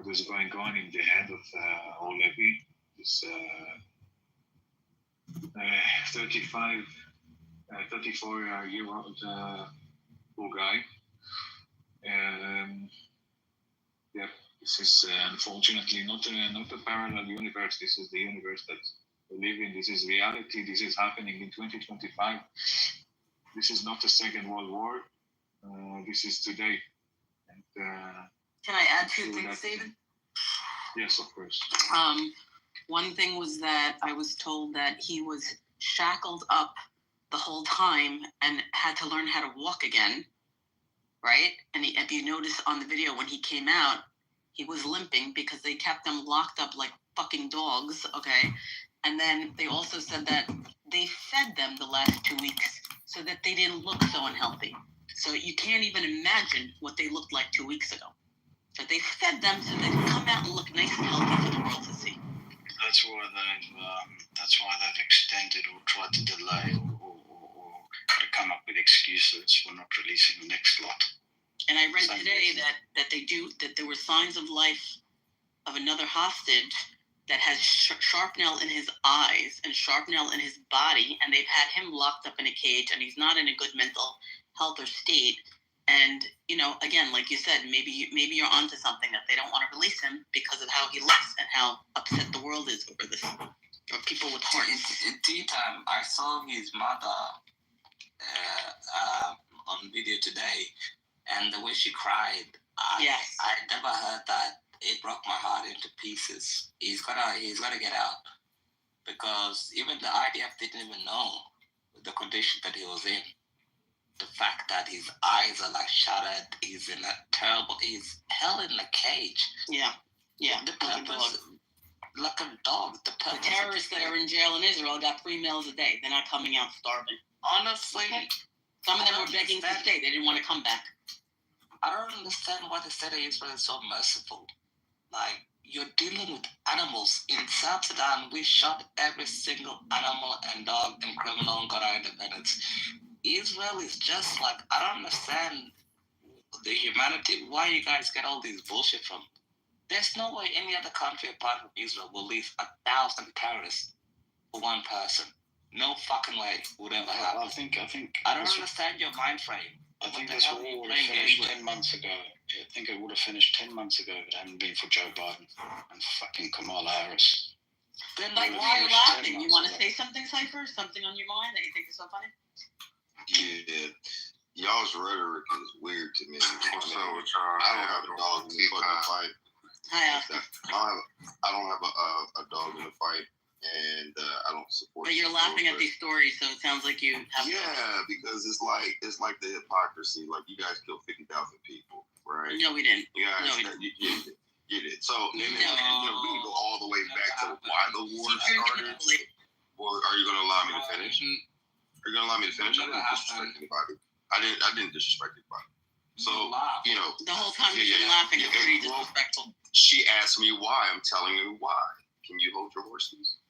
what is going on in the head of Olevi, this 34-year-old poor guy. Yeah, this is unfortunately not a parallel universe. This is the universe that we live in. This is reality. This is happening in 2025. This is not a Second World War. This is today. And, can I add two things, David? Yes, of course. One thing was that I was told that he was shackled up the whole time and had to learn how to walk again, right? And if you notice on the video when he came out, he was limping because they kept him locked up like fucking dogs, okay? And then they also said that they fed them the last 2 weeks so that they didn't look so unhealthy. So you can't even imagine what they looked like 2 weeks ago. So they fed them so they could come out and look nice and healthy for the world to see. That's why they've extended or tried to delay or try to come up with excuses for not releasing the next lot. And I read today that there were signs of life of another hostage that has shrapnel in his eyes and shrapnel in his body, and they've had him locked up in a cage, and he's not in a good mental health or state. And, you know, again, like you said, maybe you're onto something, that they don't want to release him because of how he looks and how upset the world is over this. Or people with heart. Indeed, I saw his mother on video today, and the way she cried, yes. I never heard that. It broke my heart into pieces. He's gotta get out, because even the IDF didn't even know the condition that he was in. The fact that his eyes are like shattered, he's held in a cage. Yeah. The purpose, like a dog. The terrorists that are in jail in Israel got 3 meals a day. They're not coming out starving. Honestly, some of them were begging to stay. They didn't want to come back. I don't understand why the state of Israel is so merciful. Like, you're dealing with animals. In South Sudan, we shot every single animal and dog and criminal and got our independence. Israel is just like, I don't understand the humanity, why you guys get all these bullshit from. There's no way any other country apart from Israel will leave 1,000 terrorists for one person. No fucking way would ever happen. I don't understand your mind frame. I think this war would have finished 10 months ago. I think it would have finished 10 months ago if it hadn't been for Joe Biden and fucking Kamala Harris. Then, like, why are you laughing? You want to say something, Cypher? Something on your mind that you think is so funny? Yeah. Y'all's rhetoric is weird to me. What's up with y'all? I don't have a dog in the fucking fight. Hi, Oscar. I don't have a dog in the fight, and I don't support. But you're laughing at these stories, so it sounds like you have. Yeah, because it's like the hypocrisy. Like, you guys killed 50,000 people, right? No, we didn't. You guys, you did. So and we can go all the way back to why the war started. Well, are you going to allow me to finish? Are you going to allow me to finish? I didn't disrespect anybody. I didn't disrespect anybody. So, you know. The whole time you've been laughing, it's pretty disrespectful. She asked me why. I'm telling you why. Can you hold your horses?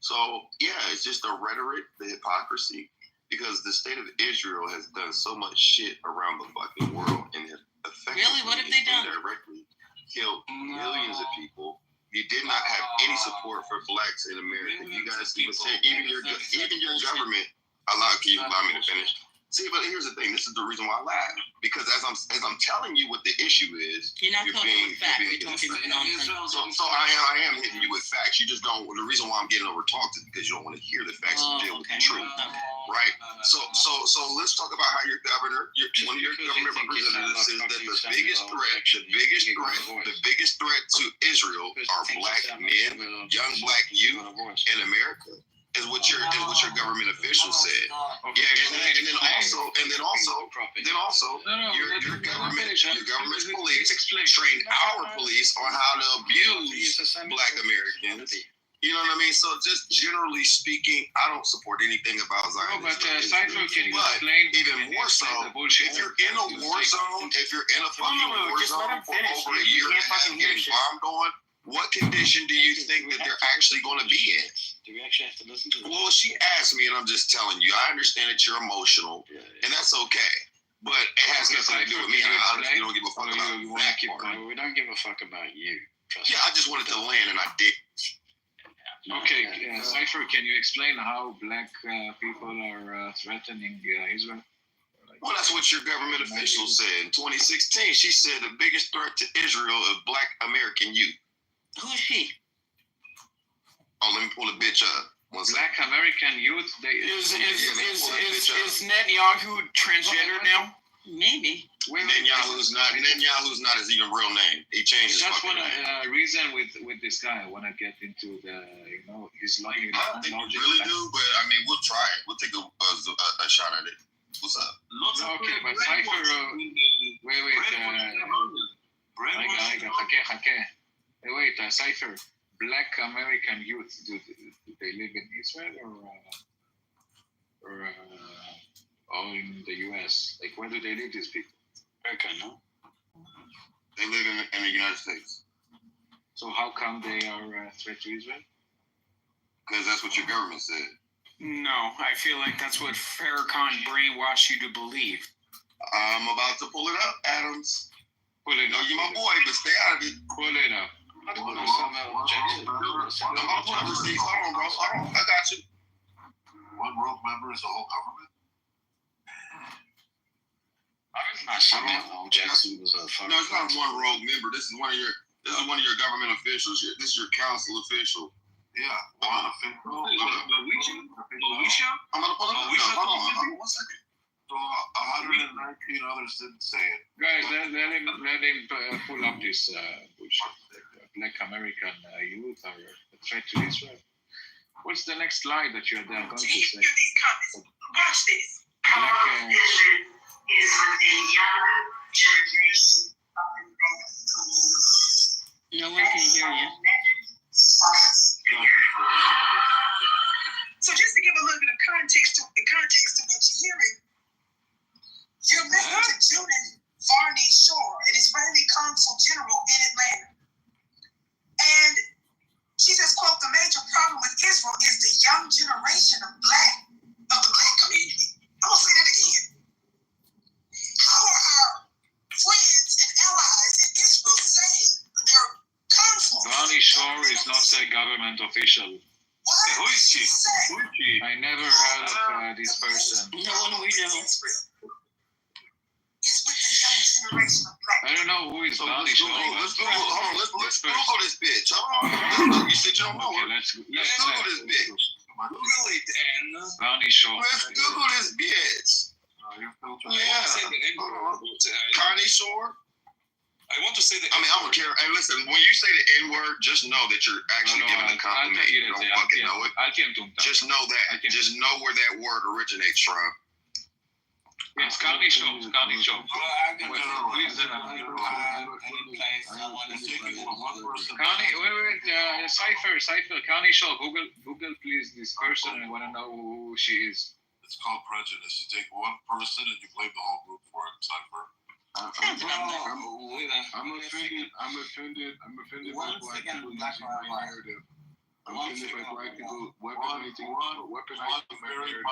So, yeah, it's just the rhetoric, the hypocrisy, because the state of Israel has done so much shit around the fucking world and has effectively Really? What have they done? Indirectly killed millions of people. You did not have any support for blacks in America. You guys even say, even your government. Can you allow me to finish? See, but here's the thing. This is the reason why I laugh, because as I'm telling you what the issue is, you're talking with facts. You're talking with nonsense. So I am hitting you with facts. You just don't. The reason why I'm getting overtalked is because you don't want to hear the facts and deal with the truth, right? So let's talk about how your governor, one of your government representatives, says that the biggest threat to Israel are black men, young black youth in America. Is what your government officials said. Yeah, and then also your government's police trained our police on how to abuse black Americans. You know what I mean? So just generally speaking, I don't support anything about Zionism. But even more so, if you're in a war zone, if you're in a fucking war zone for over a year and a half getting bombed on, what condition do you think that they're actually going to be in? Do we actually have to listen to them? Well, she asked me, and I'm just telling you. I understand that you're emotional, and that's okay. But it has nothing to do with me. I honestly don't give a fuck about that part. We don't give a fuck about you. Trust Yeah, me. I just wanted to land, and I did. Okay, Cypher, can you explain how black people are threatening Israel? Well, that's what your government official said in 2016. She said the biggest threat to Israel is Black American youth. Who's she? Oh, let me pull the bitch up. Black American youth, Is Netanyahu transgender now? Maybe. Netanyahu's not his even real name. He changed his I just fucking want name. to reason with this guy. I want to get into the his I don't think we really do, but I mean, we'll try it. We'll take a shot at it. What's up? Okay, but Cypher, wait, חכה. Cypher, Black American youth, do they live in Israel or in the US? Like, where do they live, these people? America, no? They live in the United States. So how come they are a threat to Israel? Because that's what your government said. No, I feel like that's what Farrakhan brainwashed you to believe. I'm about to pull it up, Adams. Pull it You know, up. you're my boy, but stay out of it. Pull it up. Hold on, bro. I got you. One rogue member is the whole government? Jackson was a No, it's not one rogue member. This is one of your government officials. This is your council official. Yeah, one official. I'm gonna pull it up. Hold on 1 second. So 119 others didn't say it. Guys, let him pull up this bullshit. Black American youth are a threat to Israel. What's the next slide that you're going to say? Watch this. Black, No one can hear you. So just to give a little bit of context to what you're hearing, you're listening to Judith Varney Shore, an Israeli consul general in Atlanta. And she says, quote, the major problem with Israel is the young generation of the black community. I'm gonna say that again. How are our friends and allies in Israel saying that they're consuls? Ronnie Shore is not a government official. Who is she? I never heard of this person. No one we know. It's with the young generation of black. I don't know who is Ronnie Shore. Let's Google this bitch. Hold on. You said you don't know Okay, her. let's Google this bitch. Google it, and Ronnie Shore. Let's Google this bitch. Connie Shore. I want to say that. I mean, I don't care. And listen, when you say the N word, just know that you're actually giving a compliment. You don't fucking know it. Just know that. Just know where that word originates from. It's Connie Shore. Connie Shore. Connie, wait, Cypher, Connie Shore. Google, please, this person. I want to know who she is. It's called prejudice. You take one person and you blame the whole group for it, Cypher. I'm offended by black people using my narrative. I'm offended by black people weaponizing my narrative.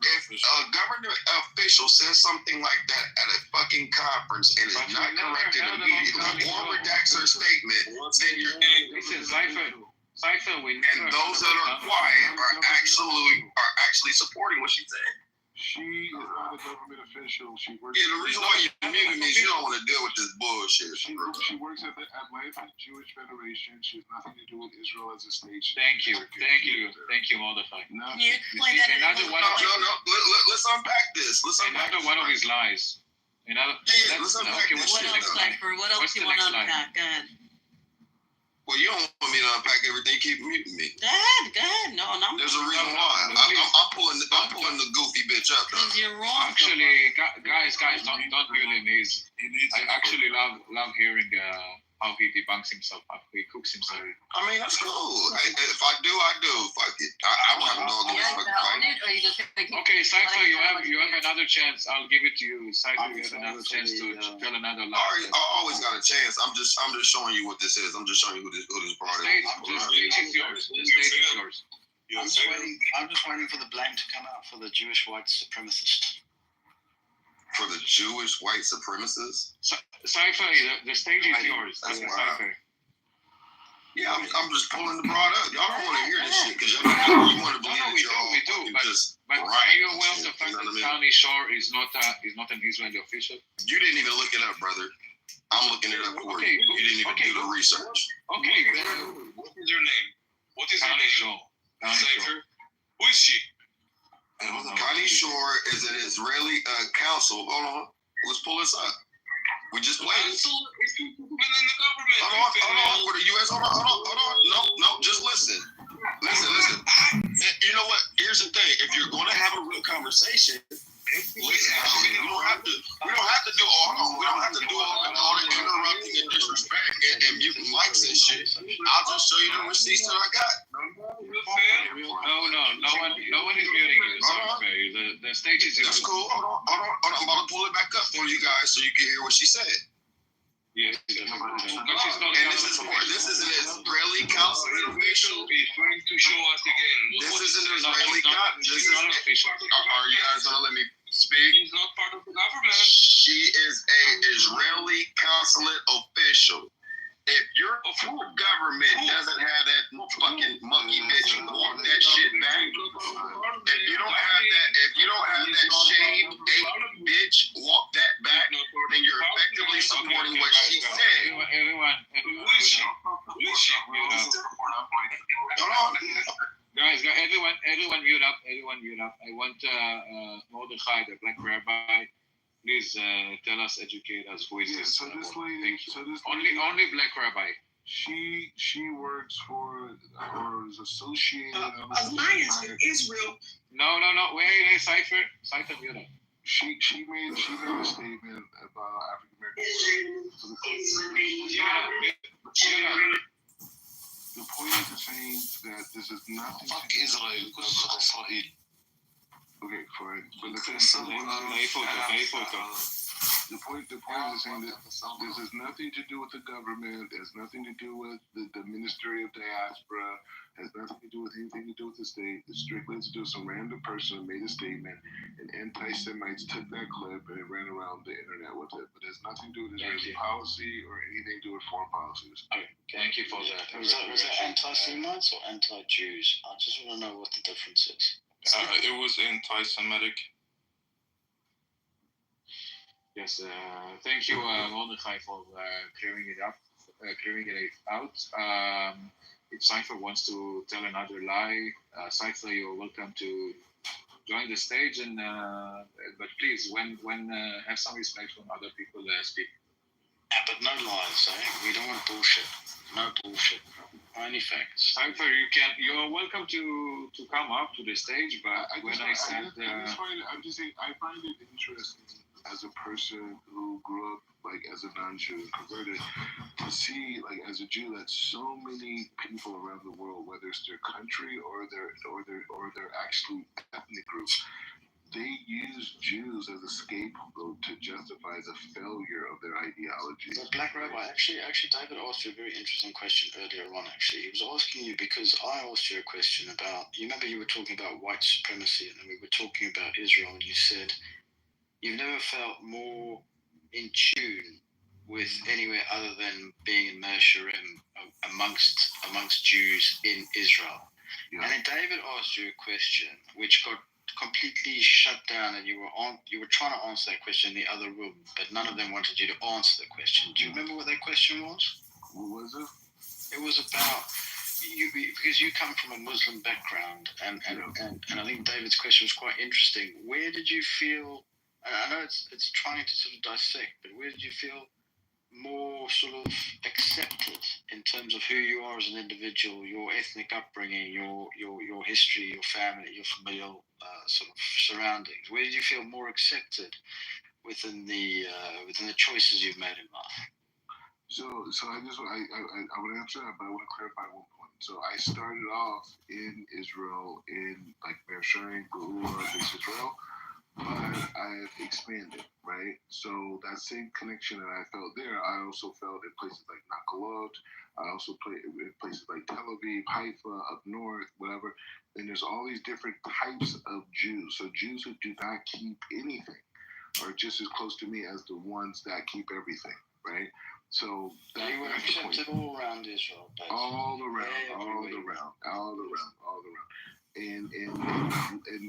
If a government official says something like that at a fucking conference and is not corrected immediately or redacts her statement, then you're Listen, Cypher, we and never. those that are quiet are actually supporting what she's saying. She is not a government official. She works. Yeah, the reason why you muted me is you don't want to deal with this bullshit. She works at the Atlanta Jewish Federation. She has nothing to do with Israel as a state. Thank you, modified. Can you explain that? Another one. No. Let's unpack this. Another one of his lies. Let's unpack this What shit. else, Cypher? What else What's do you the want to next slide? unpack? Go ahead. Well, you don't want me to unpack everything. Keep muting me. Go ahead. No, I'm There's a reason why. I'm pulling the goofy bitch up. Though. because you're wrong. Actually, guys, don't mute him. I actually love hearing how he debunks himself, how he cooks himself. I mean, that's cool. If I do, I do. Fuck it. I don't have a dog in this fucking fight. Okay, Cypher, you have another chance. I'll give it to you. Cypher, you have another chance to tell another lie. I always got a chance. I'm just showing you what this is. I'm just showing you who this brought The is. stage is yours. The stage is yours. I'm just waiting for the blame to come out for the Jewish white supremacist. For the Jewish white supremacists? Cypher, the stage is yours. That's Cypher. Yeah, I'm just pulling the broad up. Y'all don't want to hear this shit because y'all you want to believe that y'all but just but right. are you aware of the fact You know that what I mean? Charlie Shore is not an Israeli official? You didn't even look it up, brother. I'm looking it up for you. You didn't even do the research. Okay, What is your name? What is your Connie name? Shore. Cypher. Who is she? Connie Shore is an Israeli counsel. Hold on. Let's pull this up. We just played it. Counsel is people within the government. Hold on. For the U.S. Hold on. No. Just listen. Listen. You know what? Here's the thing. If you're going to have a real conversation, listen. We don't have to do all that interrupting and disrespect and muting mics and shit. I'll just show you the receipts that I got. No one is muting you. It's unfair. The stage is yours. That's cool. Hold on. I'm about to pull it back up for you guys so you can hear what she said. Yes. But she's not. And this is an Israeli consulate official. He's going to show us again. This is an Israeli consulate. She's not an official. Are you guys gonna let me speak? He's not part of the government. She is a Israeli consulate official. If your government doesn't have that fucking monkey bitch walk that shit back, if you don't have that shaved ape bitch walk that back, then you're effectively supporting what she said. Everyone. Who is she? Hold on. Guys, everyone mute up. I want Mordechai, the black rabbi. Please tell us, educate us. Who is this? So this lady, only black rabbi. She works for or is associated Alliance with Israel. No. Wait, Cypher, mute up. She made a statement about African Americans. The point is saying that this is nothing. Fuck Israel. Okay, fine. But the point is saying that this has nothing to do with the government. It has nothing to do with the Ministry of Diaspora. It has nothing to do with anything to do with the state. It's strictly to do with some random person who made a statement, and anti-Semites took that clip and ran around the internet with it. But it has nothing to do with Israeli policy or anything to do with foreign policies. Okay, thank you for that. Was that anti-Semites or anti-Jews? I just want to know what the difference is. It was anti-Semitic. Yes, thank you, Mordechai, for clearing it out. If Cypher wants to tell another lie, Cypher, you're welcome to join the stage. And but please, when have some respect when other people speak. Yeah, but no lies, eh? We don't want bullshit. No bullshit. Only facts. Cypher, you're welcome to come up to the stage. But I find it interesting as a person who grew up like as a non-Jew and converted to see like as a Jew that so many people around the world, whether it's their country or their actually ethnic group, they use Jews as a scapegoat to justify the failure of their ideology. But Black Rabbi, actually, David asked you a very interesting question earlier on. Actually, he was asking you because I asked you a question about. You remember you were talking about white supremacy, and then we were talking about Israel, and you said you've never felt more in tune with anywhere other than being in Mersharim amongst Jews in Israel. Yeah. And then David asked you a question which got completely shut down, and you were trying to answer that question in the other room, but none of them wanted you to answer the question. Do you remember what that question was? What was it? It was about you, because you come from a Muslim background, and I think David's question was quite interesting. Where did you feel? I know it's trying to sort of dissect, but where did you feel more sort of accepted in terms of who you are as an individual, your ethnic upbringing, your history, your family, your familial sort of surroundings? Where did you feel more accepted within the choices you've made in life? So I would answer that, but I want to clarify one point. So I started off in Israel in like Mersharim, Geula, Israel. But I have expanded, right? So that same connection that I felt there, I also felt in places like Nakalot. I also played in places like Tel Aviv, Haifa, up north, whatever. And there's all these different types of Jews. So Jews who do not keep anything are just as close to me as the ones that keep everything, right? So they were accepted all around Israel. All around. And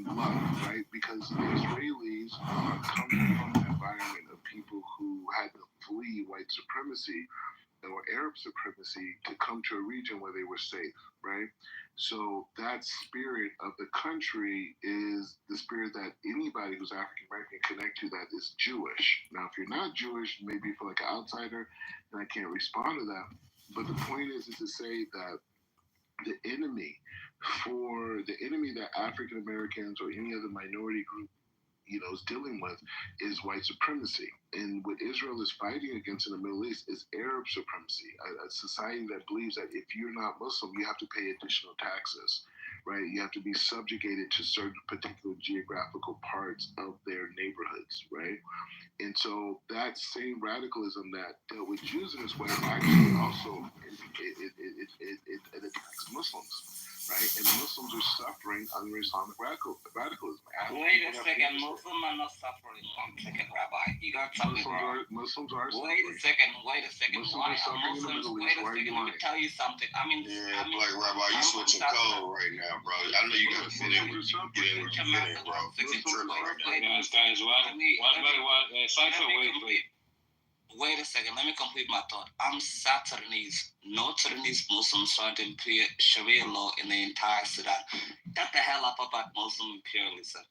love, right? Because the Israelis are coming from an environment of people who had to flee white supremacy or Arab supremacy to come to a region where they were safe, right? So that spirit of the country is the spirit that anybody who's African American connect to that is Jewish. Now, if you're not Jewish, maybe you feel like an outsider, and I can't respond to that. But the point is to say that the enemy that African Americans or any other minority group is dealing with is white supremacy. And what Israel is fighting against in the Middle East is Arab supremacy, a society that believes that if you're not Muslim, you have to pay additional taxes, right? You have to be subjugated to certain particular geographical parts of their neighborhoods, right? And so that same radicalism that dealt with Jews in this way actually also it attacks Muslims, right? And Muslims are suffering under Islamic radicalism. Wait a second, Muslims are not suffering. 1 second, Rabbi. You got something wrong. Muslims are suffering. Wait a second. Muslims Why are suffering in the Middle East. Wait a second, let me tell you something. Like Rabbi, you switching code right now, bro. I know you gotta fit in with bro. Guys, Wait a second, let me complete my thought. I'm Sudanese. No Sudanese Muslims tried to implement Sharia law in the entire Sudan. Shut the hell up about Muslim imperialism.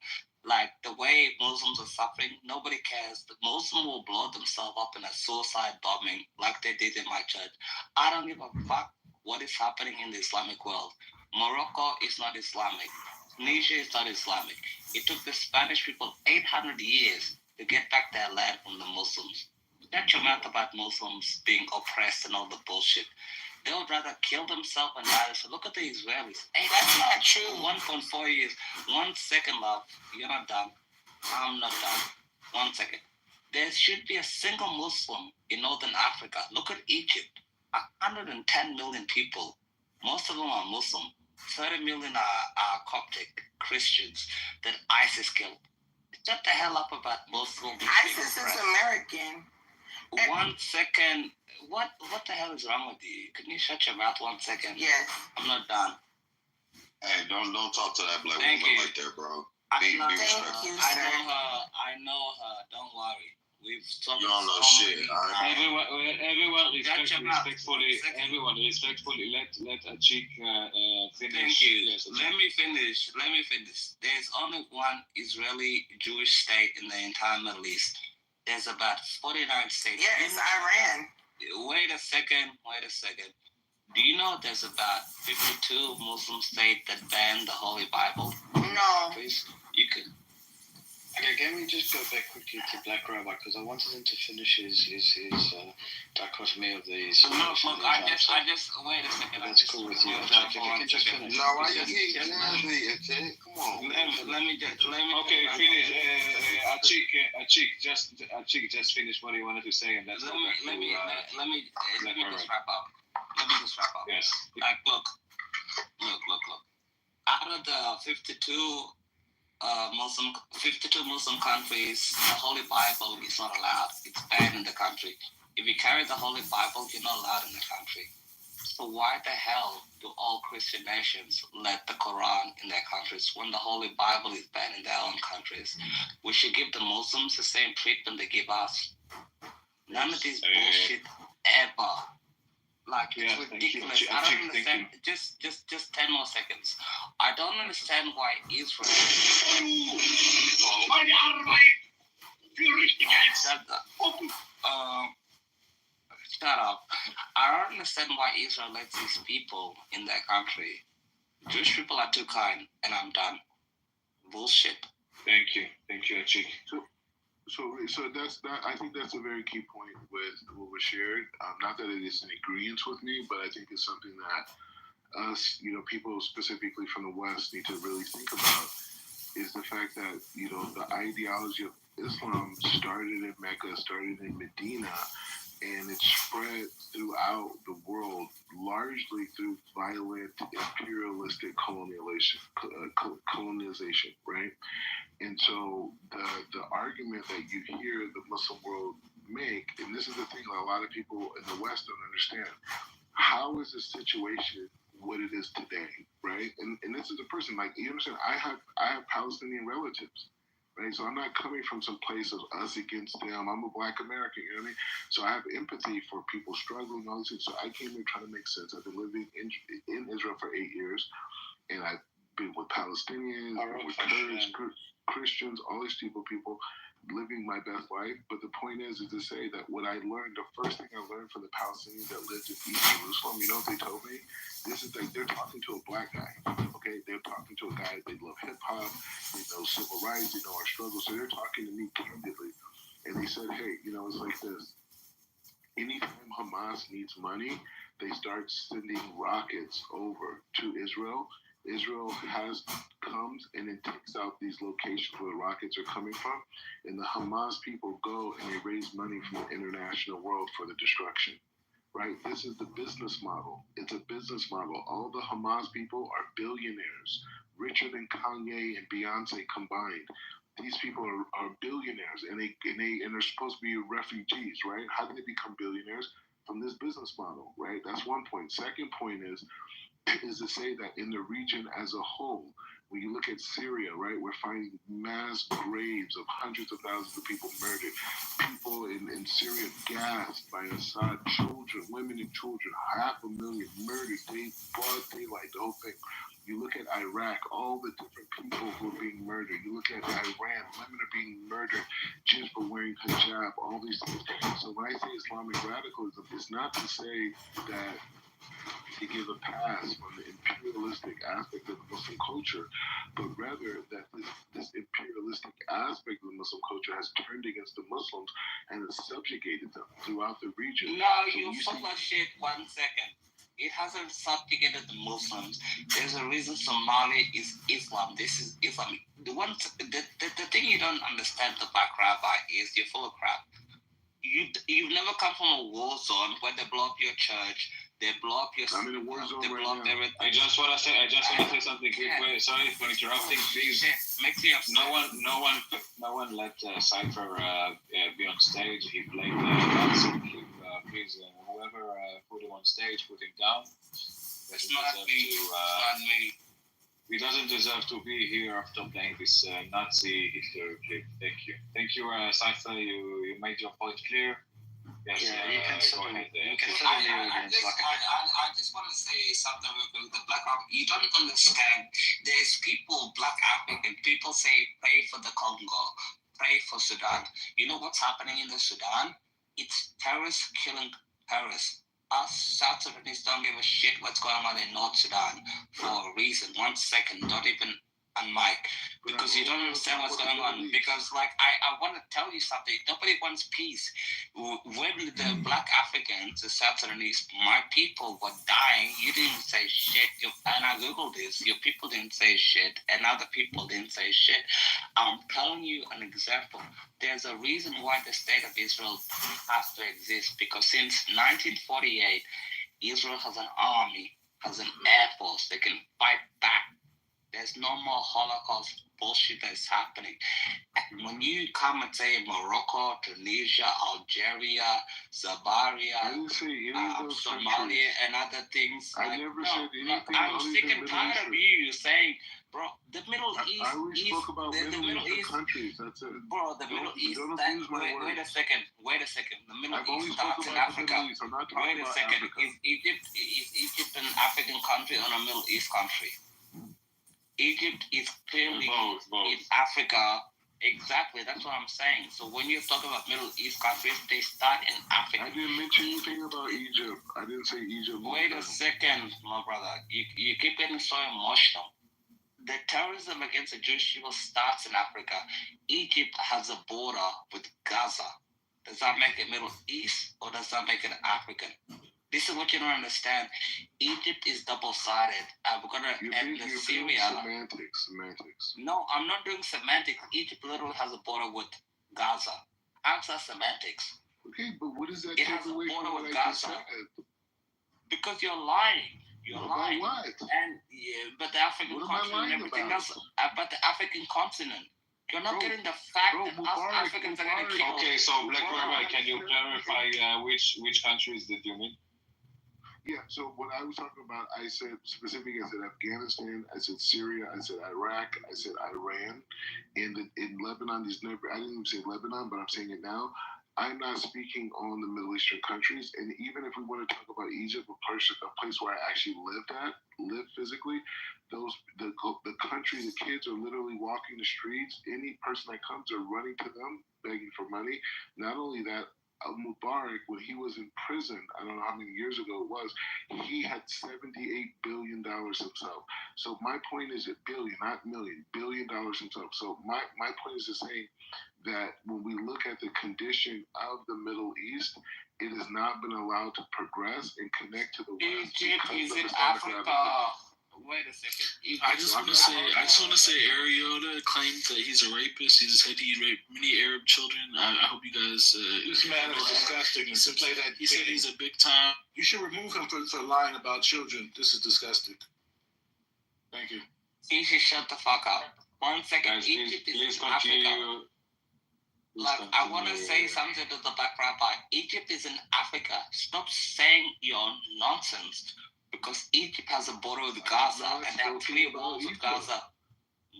Like, the way Muslims are suffering, nobody cares. The Muslim will blow themselves up in a suicide bombing like they did in my church. I don't give a fuck what is happening in the Islamic world. Morocco is not Islamic. Tunisia is not Islamic. It took the Spanish people 800 years to get back their land from the Muslims. Shut your mouth about Muslims being oppressed and all the bullshit. They would rather kill themselves and die. So look at the Israelis. Hey, that's not true. 1.4 years. 1 second, love. You're not done. I'm not done. 1 second. There should be a single Muslim in Northern Africa. Look at Egypt. 110 million people. Most of them are Muslim. 30 million are Coptic Christians that ISIS killed. Shut the hell up about Muslims. ISIS is American. 1 second. What the hell is wrong with you? Can you shut your mouth 1 second? Yes. I'm not done. Hey, don't talk to that black Thank woman you. like that, bro. Thank you, I sir. know her. Don't worry. We've talked. You don't know shit. Everyone respectfully let Achik finish. Thank you. Yes, Let me finish. There's only one Israeli Jewish state in the entire Middle East. There's about 49 states. Yes, Iran. Wait a second. Do you know there's about 52 Muslim states that ban the Holy Bible? No. Please. You could. Okay, can we just go back quickly to Black Rabbi, because I wanted him to finish his dichotomy of these. Look, I just wait a second. That's cool with you. If you can just finish. No, why you keep okay? Come on. Let me. Okay, finish. Achik, just finish what you wanted to say, and that's let me just wrap up. Yes. Like, look. Out of the 52 Muslim countries, the Holy Bible is not allowed. It's banned in the country. If you carry the Holy Bible, you're not allowed in the country. So why the hell do all Christian nations let the Quran in their countries when the Holy Bible is banned in their own countries? We should give the Muslims the same treatment they give us. None of this bullshit ever. Like, it's ridiculous. I don't understand. Just 10 more seconds. I don't understand why Israel. Shut up. I don't understand why Israel lets these people in their country. Jewish people are too kind, and I'm done. Bullshit. Thank you, Achik. So that's that. I think that's a very key point with what was shared. Not that it is in agreement with me, but I think it's something that us, people specifically from the West need to really think about. Is the fact that the ideology of Islam started in Mecca, started in Medina, and it spread throughout the world largely through violent imperialistic colonization, right? And so the argument that you hear the Muslim world make, and this is the thing that a lot of people in the West don't understand, how is the situation what it is today, right? And this is a person, like, you understand, I have Palestinian relatives, right? So I'm not coming from some place of us against them. I'm a Black American, you know what I mean? So I have empathy for people struggling, all these things. So I came here trying to make sense. I've been living in Israel for 8 years, and I've been with Palestinians, with Kurds, Christians, all these people living my best life. But the point is to say that what I learned, the first thing I learned from the Palestinians that lived in East Jerusalem, you know what they told me? This is like, they're talking to a Black guy, okay? They're talking to a guy, they love hip hop, they know civil rights, they know our struggles. So they're talking to me candidly. And they said, hey, you know, it's like this. Anytime Hamas needs money, they start sending rockets over to Israel. Israel comes and it takes out these locations where the rockets are coming from, and the Hamas people go and they raise money from the international world for the destruction. Right? This is the business model. It's a business model. All the Hamas people are billionaires, richer than Kanye and Beyonce combined. These people are billionaires, and they're supposed to be refugees, right? How did they become billionaires? From this business model, right? That's one point. Second point is to say that in the region as a whole, when you look at Syria, right, we're finding mass graves of hundreds of thousands of people murdered. People in Syria gassed by Assad, children, women and children, 500,000 murdered, broad daylight, the whole thing. You look at Iraq, all the different people who are being murdered. You look at Iran, women are being murdered just for wearing hijab, all these things. So when I say Islamic radicalism, it's not to say that to give a pass from the imperialistic aspect of the Muslim culture, but rather that this imperialistic aspect of the Muslim culture has turned against the Muslims and has subjugated them throughout the region. No, you full of shit. 1 second. It hasn't subjugated the Muslims. There's a reason Somalia is Islam. This is Islam. The thing you don't understand about Rabbi is you're full of crap. You've never come from a war zone where they blow up your church. They blow up your. I'm in a war zone right now. Everything. I just want to say something quick. Sorry for interrupting. Please, makes you upset. No one let Cypher be on stage. He played dancing. Please, whoever put him on stage, put him down. It's not me. He doesn't deserve to be here after playing this Nazi Hitler clip. Thank you, Cypher. You made your point clear. Yes, you can go ahead. I just want to say something with the Black African. You don't understand. There's people, Black African people say, pray for the Congo, pray for Sudan. You know what's happening in the Sudan? It's terrorists killing terrorists. Us South Sudanese don't give a shit what's going on in North Sudan for a reason. 1 second, don't even unmic. Because you don't understand what's going on. Because, like, I want to tell you something. Nobody wants peace. When the Black Africans, the South Sudanese, my people were dying, you didn't say shit. And I Googled this. Your people didn't say shit. And other people didn't say shit. I'm telling you an example. There's a reason why the state of Israel has to exist. Because since 1948, Israel has an army, has an air force. They can fight back. There's no more Holocaust bullshit that's happening. And when you come and say Morocco, Tunisia, Algeria, Zabaria, Somalia, and other things, I never said anything. I'm sick and tired of you saying, bro, the Middle East. I always spoke about Middle East countries. That's it. Bro, the Middle East. Wait a second. The Middle East starts in Africa. Wait a second. Is Egypt an African country or a Middle East country? Egypt is clearly both. in Africa. Exactly, that's what I'm saying. So when you talk about Middle East countries, they start in Africa. I didn't mention anything about Egypt. I didn't say Egypt. Wait a second, my brother. You keep getting so emotional. The terrorism against the Jewish people starts in Africa. Egypt has a border with Gaza. Does that make it Middle East or does that make it African? This is what you don't understand. Egypt is double-sided. We're going to end the Syria. Semantics. No, I'm not doing semantics. Egypt literally has a border with Gaza. How's that semantics? Okay, but what is that? It has a border with Gaza. Because you're lying. You're lying. What? And but the African continent and everything else. But the African continent You're not getting the fact that us Mubarak, Africans are getting killed. Okay, so Black Rabbi, can you clarify which countries did you mean? Yeah, so when I was talking about, I said specifically, I said Afghanistan, I said Syria, I said Iraq, I said Iran, and in Lebanon, I didn't even say Lebanon, but I'm saying it now. I'm not speaking on the Middle Eastern countries, and even if we want to talk about Egypt, a place where I actually lived physically, the country, the kids are literally walking the streets. Any person that comes are running to them, begging for money. Not only that, Mubarak, when he was in prison, I don't know how many years ago it was, he had $78 billion himself. So my point is $1 billion, not million, $1 billion himself. So my point is to say that when we look at the condition of the Middle East, it has not been allowed to progress and connect to the West. Egypt is in Africa. Wait a second. I just want to say Ariota claimed that he's a rapist. He said he raped many Arab children. I hope you guys. This man is disgusting. He said he's a big time. You should remove him for lying about children. This is disgusting. Thank you. You should shut the fuck up. 1 second. Guys, Egypt please is in Africa. continue. I want to say something to the Black Rabbi. Egypt is in Africa. Stop saying your nonsense. Because Egypt has a border with Gaza and they have 3 walls with Gaza.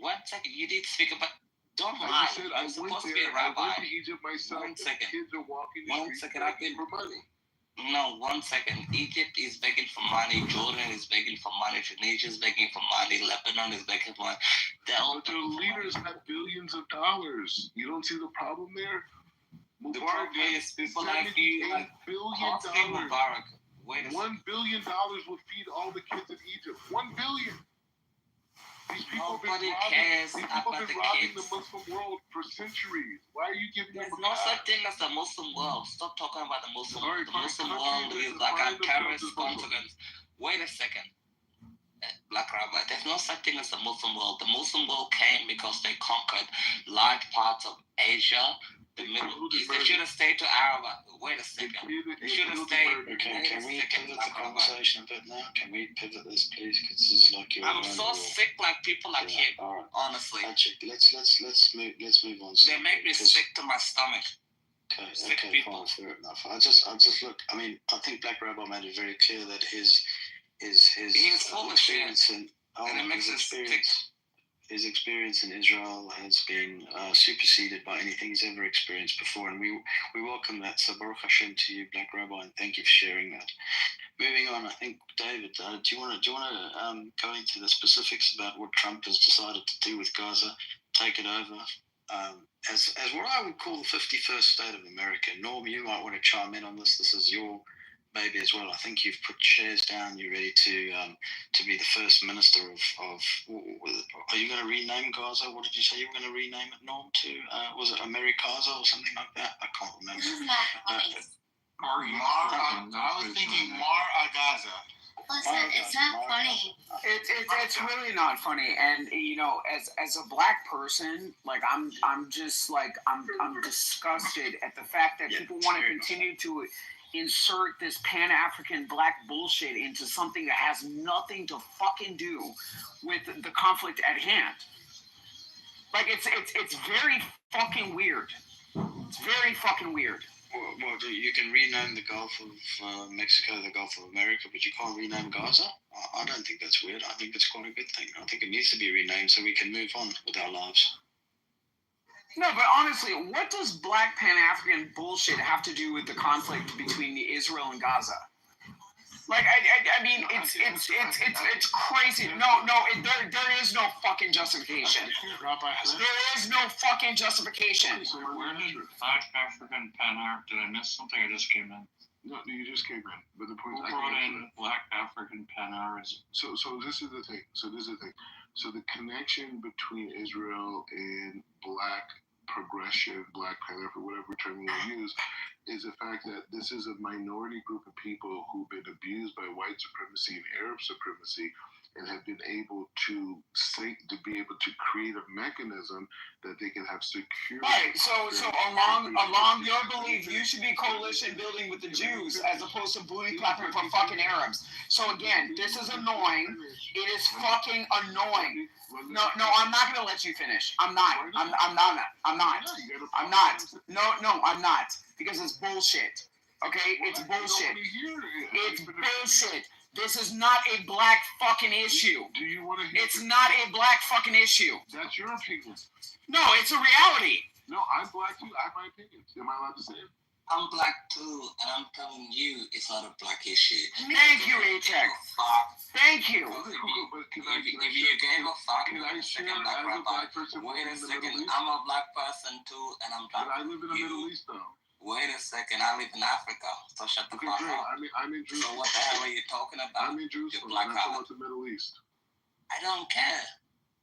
1 second, you did speak about. Don't lie. You're supposed to be a rabbi. I went to Egypt myself. 1 second. Kids are walking the 1 streets second, I've been for money. No, 1 second. Egypt is begging for money. Jordan is begging for money. Tunisia is begging for money. Lebanon is begging for money. But their leaders have billions of dollars. You don't see the problem there? The problem is people like you, like $billion. Mubarak. Wait a $1 billion would feed all the kids in Egypt. $1 billion. These people Nobody cares These about people have the been robbing kids. the Muslim world for centuries. Why are you giving There's them no such thing as the Muslim world. Stop talking about the Muslim world. The Muslim world is like a terrorist consequence. Wait a second. Black Rabbi, there's no such thing as the Muslim world. The Muslim world came because they conquered large parts of Asia, the Middle East. They should have stayed to Arab. Wait a second. They should have stayed. Okay, can we pivot the conversation a bit now? Can we pivot this, please? Because this is like you're. I'm so sick, like people like him. All right. Honestly, Let's move on. They make me sick to my stomach. Okay, fine, fair enough. I just look. I mean, I think Black Rabbi made it very clear that his full of experience shit. and it makes us sick. His experience in Israel has been superseded by anything he's ever experienced before, and we welcome that. So Baruch Hashem to you, Black Rabbi, and thank you for sharing that. Moving on, I think David, do you want to go into the specifics about what Trump has decided to do with Gaza, take it over, as what I would call the 51st state of America? Norm, you might want to chime in on this. This is your baby as well. I think you've put shares down. You're ready to be the first minister of. Are you going to rename Gaza? What did you say you were going to rename it, Norm? To was it Americaza or something like that? I can't remember. This is not funny. I was thinking Mar Agaza. Listen, it's not funny. It's really not funny. And you know, as a black person, like I'm disgusted at the fact that people want to continue to insert this Pan-African black bullshit into something that has nothing to fucking do with the conflict at hand. Like it's very fucking weird. It's very fucking weird. Well, you can rename the Gulf of Mexico the Gulf of America, but you can't rename Gaza? I don't think that's weird. I think it's quite a good thing. I think it needs to be renamed so we can move on with our lives. No, but honestly, what does black Pan-African bullshit have to do with the conflict between Israel and Gaza? Like, I mean, it's crazy. There is no fucking justification. There is no fucking justification. Where did Black African Pan-African? Did I miss something? I just came in. No, you just came in. But the point Who brought in Black African Pan-African? So this is the thing. So the connection between Israel and black progression, black Pan-African, whatever term you want to use, is the fact that this is a minority group of people who've been abused by white supremacy and Arab supremacy and have been able to be able to create a mechanism that they can have secure. Right. So along your belief, you should be coalition building with the Jews as opposed to booty clapping for fucking Arabs. So again, this is annoying. It is fucking annoying. No, I'm not gonna let you finish. I'm not. I'm not. No, I'm not. Because it's bullshit. Okay? It's bullshit. It's bullshit. This is not a black fucking issue. Do you want to hear? It's not a black fucking issue. That's your opinion. No, it's a reality. No, I'm black too. I have my opinions. Am I allowed to say it? I'm black too, and I'm telling you, it's not a black issue. Thank you, A-Tech. Thank you. If you gave a fuck, wait a second, I'm a black person too, and I'm black. But I live in the Middle East though. Wait a second, I live in Africa, so shut the fuck up. I'm in Jerusalem. So what the hell are you talking about? I'm in Jerusalem. Black I'm talking about the Middle East. I don't care.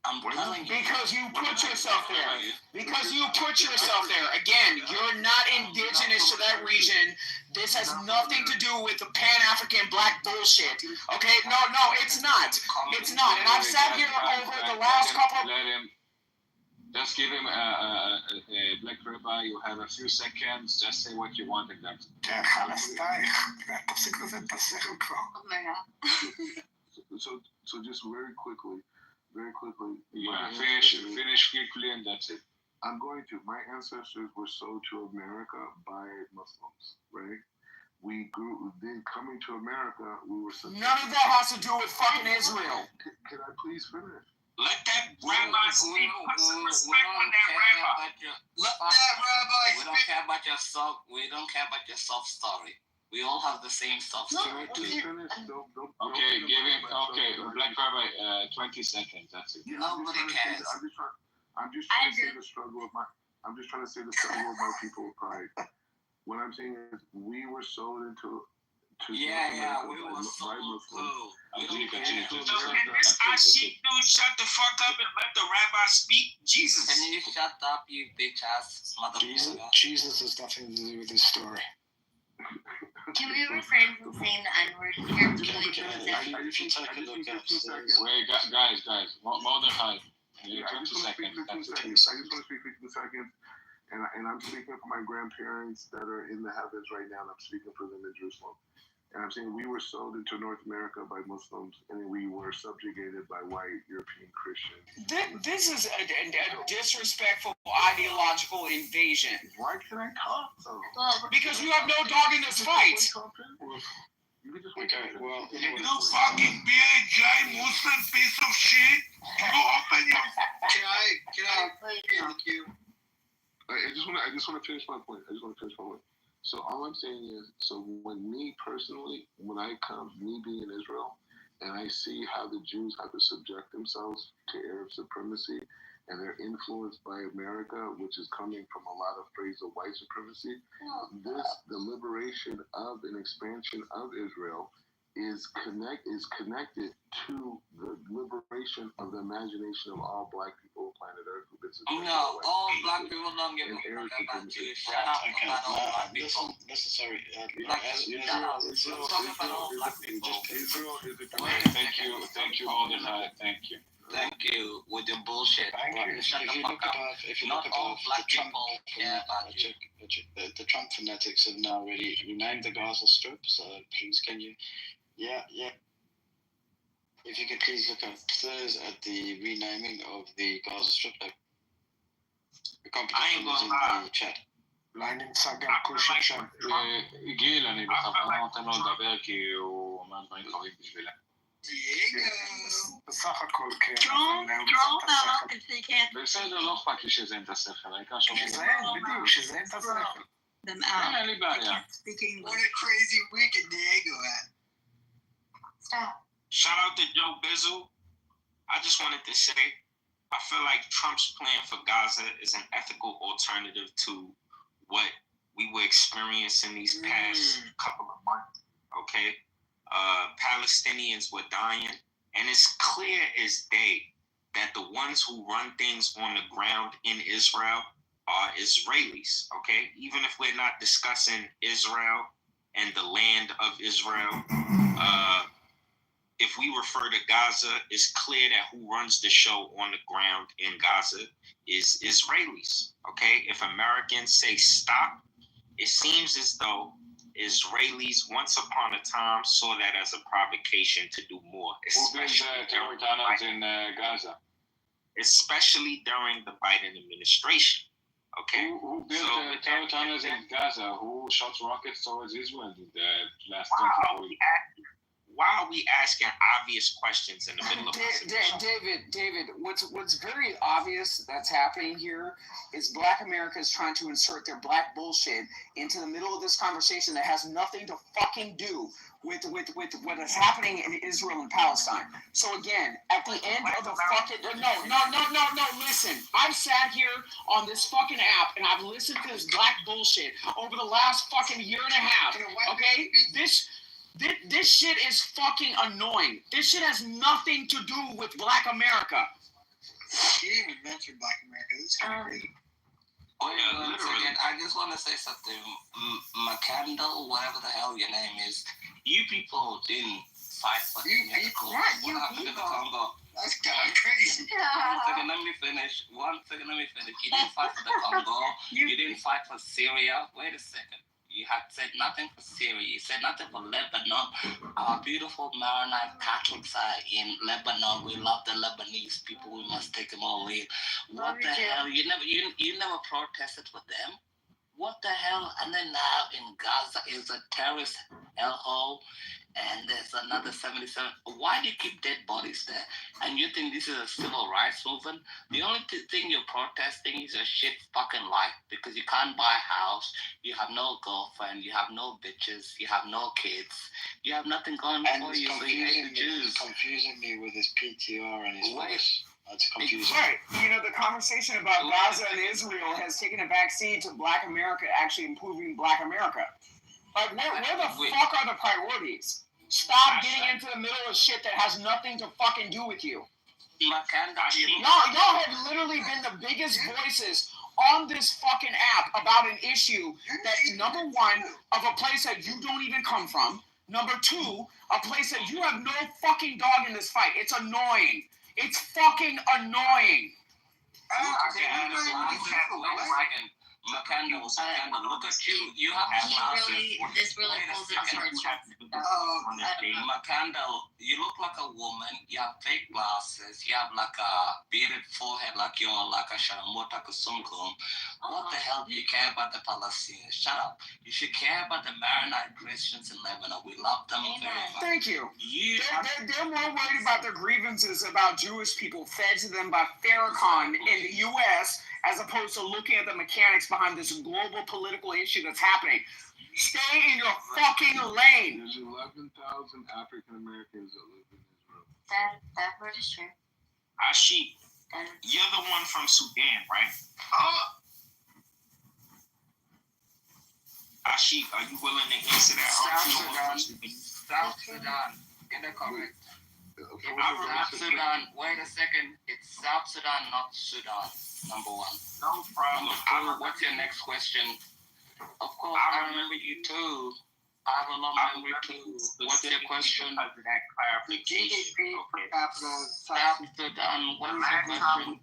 I'm telling you. Because you put yourself there. Because you put yourself there. Again, you're not indigenous to that region. This has nothing to do with the Pan-African black bullshit. Okay? No, it's not. It's not. And I've sat here over the last couple of... Just give him a black rabbi. You have a few seconds. Just say what you want and that's. Oh my god. So just very quickly. Yeah, finish quickly and that's it. I'm going to. My ancestors were sold to America by Muslims, right? Then coming to America, we were. None of that has to do with fucking Israel. Can I please finish? Let that rabbi speak. Put some respect on that rabbi. Let that rabbi speak. We don't care about your soft. We don't care about your soft story. We all have the same soft story. Okay, give him. Okay, black rabbi. 20 seconds. That's it. Nobody cares. I'm just trying to say the struggle of my. I'm just trying to say the struggle of my people of pride. What I'm saying is, we were sold into. We were sold too. Shut the fuck up and let the rabbi speak. Jesus. Can you shut up, you bitch ass motherfucker? Jesus has nothing to do with this story. Can we refrain from saying the N-word here? If you take a look upstairs. Wait, guys, Mordechai. 20 seconds. I just want to speak for 2 seconds. And I'm speaking for my grandparents that are in the heavens right now, and I'm speaking for them in Jerusalem. And I'm saying we were sold into North America by Muslims, and we were subjugated by white European Christians. This is a disrespectful ideological invasion. Why can't I talk, though? Because you have no dog in this fight. Okay, well, You fucking B.A.J. Muslim piece of shit. You open your... Can I I just want to finish my point. So all I'm saying is, so when me personally, when I come, me being in Israel, and I see how the Jews have to subject themselves to Arab supremacy, and they're influenced by America, which is coming from a lot of phrase of white supremacy, the liberation of and expansion of Israel is connected to the liberation of the imagination of all black people on planet Earth. No, all black people don't give a fuck about you. Shut up about all black people. Necessary. Thank you, Mordechai. Thank you. Thank you with your bullshit. Shut the fuck up. Not all black people care about you. The Trump fanatics have now already renamed the Gaza Strip, so please can you... Yeah. If you could please look upstairs at the renaming of the Gaza Strip. I ain't gonna lie. Chat. גיל, אני בכוונה נותן לו לדבר כי הוא אומר דברים חברים בשבילה. בסך הכל כן. בסדר, לא אכפת לי שזה אין את השכל, העיקר שאומרים... שזה אין את השכל. אין לי בעיה. What a crazy weekend Diego had. Stop. Shout out to Joe Bizzle. I just wanted to say, I feel like Trump's plan for Gaza is an ethical alternative to what we were experiencing these past couple of months. Okay? Palestinians were dying, and it's clear as day that the ones who run things on the ground in Israel are Israelis. Okay? Even if we're not discussing Israel and the land of Israel, if we refer to Gaza, it's clear that who runs the show on the ground in Gaza is Israelis. Okay, if Americans say stop, it seems as though Israelis once upon a time saw that as a provocation to do more, especially terror tunnels in Gaza? Especially during the Biden administration. Okay, Who built terror tunnels in Gaza? Who shot rockets towards Israel in the last 24 years? Why are we asking obvious questions in the middle of David, what's very obvious that's happening here is Black America is trying to insert their black bullshit into the middle of this conversation that has nothing to fucking do with what is happening in Israel and Palestine. So again, at the end of the fucking no, listen. I've sat here on this fucking app and I've listened to this black bullshit over the last fucking year and a half. Okay? This shit is fucking annoying. This shit has nothing to do with Black America. She didn't even mention Black America. This is kind of crazy. Again, I just want to say something. McCandle, whatever the hell your name is, you people didn't fight for the people. What happened to the Congo? That's kind of crazy. One second, let me finish. You didn't fight for the Congo. You didn't fight for Syria. Wait a second. You had said nothing for Syria. You said nothing for Lebanon. Our beautiful Maronite Catholics are in Lebanon. We love the Lebanese people. We must take them all in. What the hell? You never protested for them. What the hell? And then now in Gaza is a terrorist hellhole, and there's another 77. Why do you keep dead bodies there? And you think this is a civil rights movement? The only thing you're protesting is your shit fucking life, because you can't buy a house, you have no girlfriend, you have no bitches, you have no kids, you have nothing going for you, so you hate the Jews. Confusing me with his PTR and his voice. That's confusing. Right. You know, the conversation about Gaza and Israel has taken a backseat to Black America actually improving Black America. Like, where the fuck are the priorities? Stop getting into the middle of shit that has nothing to fucking do with you. Y'all have literally been the biggest voices on this fucking app about an issue that, number one, of a place that you don't even come from. Number two, a place that you have no fucking dog in this fight. It's annoying. It's fucking annoying. McCandle, look at you. You have this really pulls into the chest. McCandle, you look like a woman. You have fake glasses. You have like a bearded forehead, like you're like a Sharamota Kusumkum. What the hell do you care about the Palestinians? Shut up. You should care about the Maronite Christians in Lebanon. We love them very much. Thank you. They're more worried about their grievances about Jewish people fed to them by Farrakhan in the U.S. as opposed to looking at the mechanics behind this global political issue that's happening. Stay in your fucking lane. There's 11,000 African Americans that live in Israel. That word is true. Ashik, you're the one from Sudan, right? Ashik, are you willing to answer that? South Sudan. Get it correct. South Sudan. Wait a second. It's South Sudan, not Sudan. Number one. No problem. What's your next question? Of course, I remember you too. I have a long memory too. What's your question? The GDP per capita. South Sudan. What's your question?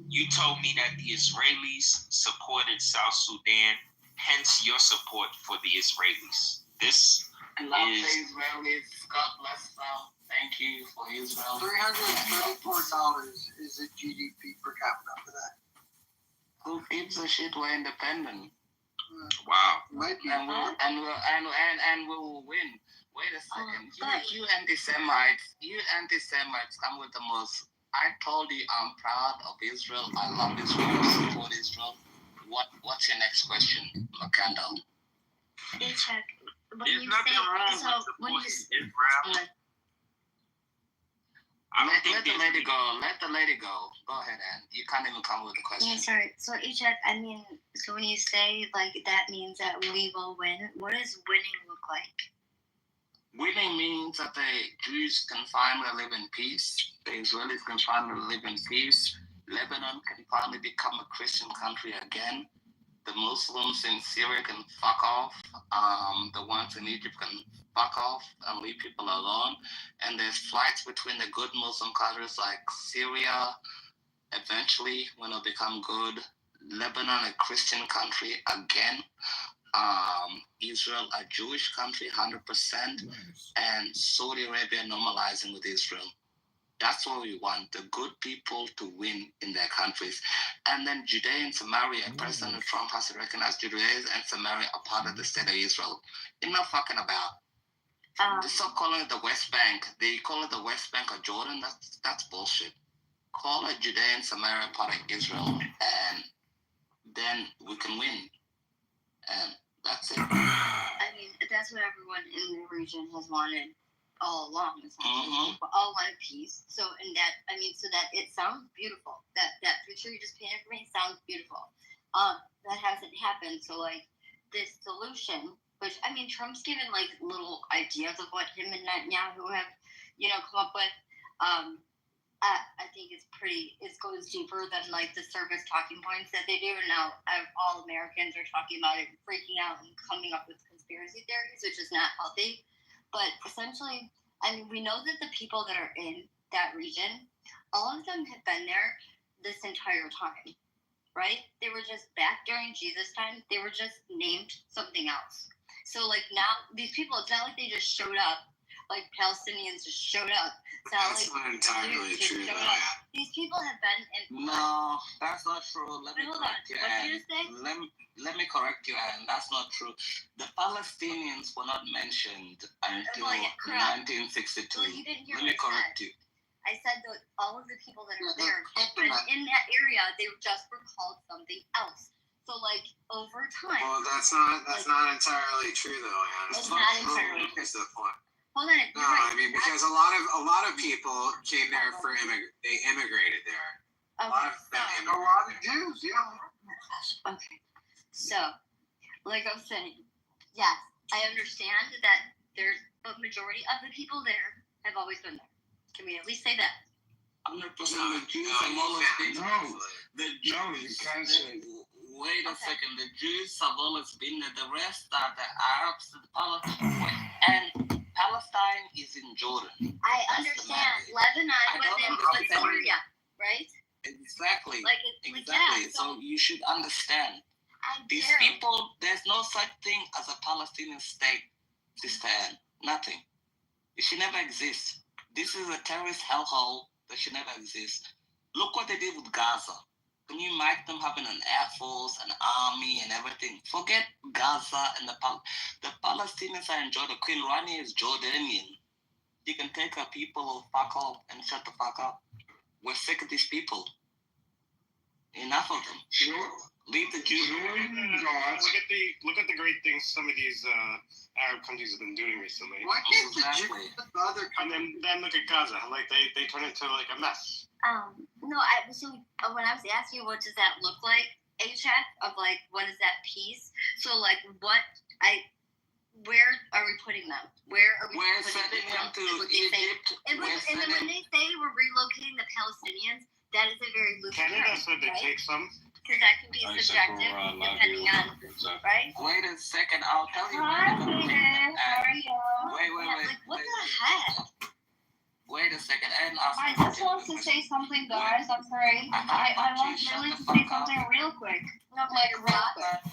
You told me that the Israelis supported South Sudan, hence your support for the Israelis. This I love the Israelis. God bless them. Thank you for Israel. $334 is the GDP per capita for that. Who gives a shit? We're independent. Wow. Might be. And we will win. Wait a second. You anti-Semites come with the most. I told you I'm proud of Israel. I love Israel. I support Israel. What's your next question, McCandle? Hey, Chuck. There's nothing wrong with supporting Israel. Let the lady go. Let the lady go. Go ahead, Ann. You can't even come with a question. Yeah, sorry. So, Ichak, I mean, so when you say, like, that means that we will win, what does winning look like? Winning means that the Jews can finally live in peace. The Israelis can finally live in peace. Lebanon can finally become a Christian country again. The Muslims in Syria can fuck off. The ones in Egypt can fuck off and leave people alone. And there's flights between the good Muslim countries like Syria, eventually when it'll become good, Lebanon, a Christian country again, Israel, a Jewish country, 100%, and Saudi Arabia normalizing with Israel. That's what we want, the good people to win in their countries. And then Judea and Samaria, President Trump has to recognize Judea and Samaria are part of the state of Israel. Enough fucking about. They stop calling it the West Bank. They call it the West Bank of Jordan. That's bullshit. Call it Judea and Samaria part of Israel, and then we can win. And that's it. I mean, that's what everyone in the region has wanted all along. Essentially, we all want peace. So, in that, I mean, so that it sounds beautiful. That picture you just painted for me sounds beautiful. That hasn't happened. So, like, this solution, which I mean, Trump's given like little ideas of what him and Netanyahu have, come up with. I think it goes deeper than like the surface talking points that they do. And now all Americans are talking about it, freaking out and coming up with conspiracy theories, which is not healthy. But essentially, I mean, we know that the people that are in that region, all of them have been there this entire time, right? They were just back during Jesus' time. They were just named something else. So like now, these people, it's not like they just showed up. Like Palestinians just showed up. That's not entirely true, though. These people have been in. No, that's not true. Let me correct you. What did you say? Let me correct you, and that's not true. The Palestinians were not mentioned until 1962. Well, you didn't hear Let me correct you. I said that all of the people that are there, but in that area, they just were called something else. So, like, over time. Well, that's not entirely true, though, Anna. It's not entirely true. Is the point. Hold on. No, right. I mean, because a lot of people came there they immigrated there. Okay, A lot of Jews, yeah. Okay. So, like I was saying, yes, I understand that there's a majority of the people there have always been there. Can we at least say that? 100% the Jews have always been there. You can't say. Wait a second. The Jews have always been there. The rest are the Arabs, the Palestinians, and Palestine is in Jordan. I understand. Lebanon was in Syria, right? Exactly. Exactly. Yeah, so you should understand. These people, there's no such thing as a Palestinian state, Sister Anne. Nothing. It should never exist. This is a terrorist hellhole that should never exist. Look what they did with Gaza. Can you imagine them having an air force, an army, and everything? Forget Gaza and the Palestinians are in Jordan. Queen Rani is Jordanian. She can take her people or fuck off and shut the fuck up. We're sick of these people. Enough of them. Sure. Leave the Jews. Look at the great things some of these Arab countries have been doing recently. Why can't the Jews the other countries? And then look at Gaza. Like they turn into like a mess. No, so when I was asking you what does that look like, HF, of like what is that piece? So like where are we putting them? Where are we We're sending them to Egypt. And then when they say we're relocating the Palestinians, that is a very loose term. Canada said they take some. Because that can be subjective, depending on, right? Wait a second, I'll tell you. Hi, David. How are you? Wait. Like, what the heck? Wait a second, and I just want to say something, guys. I'm sorry. I want really to say something real quick. Like real quick.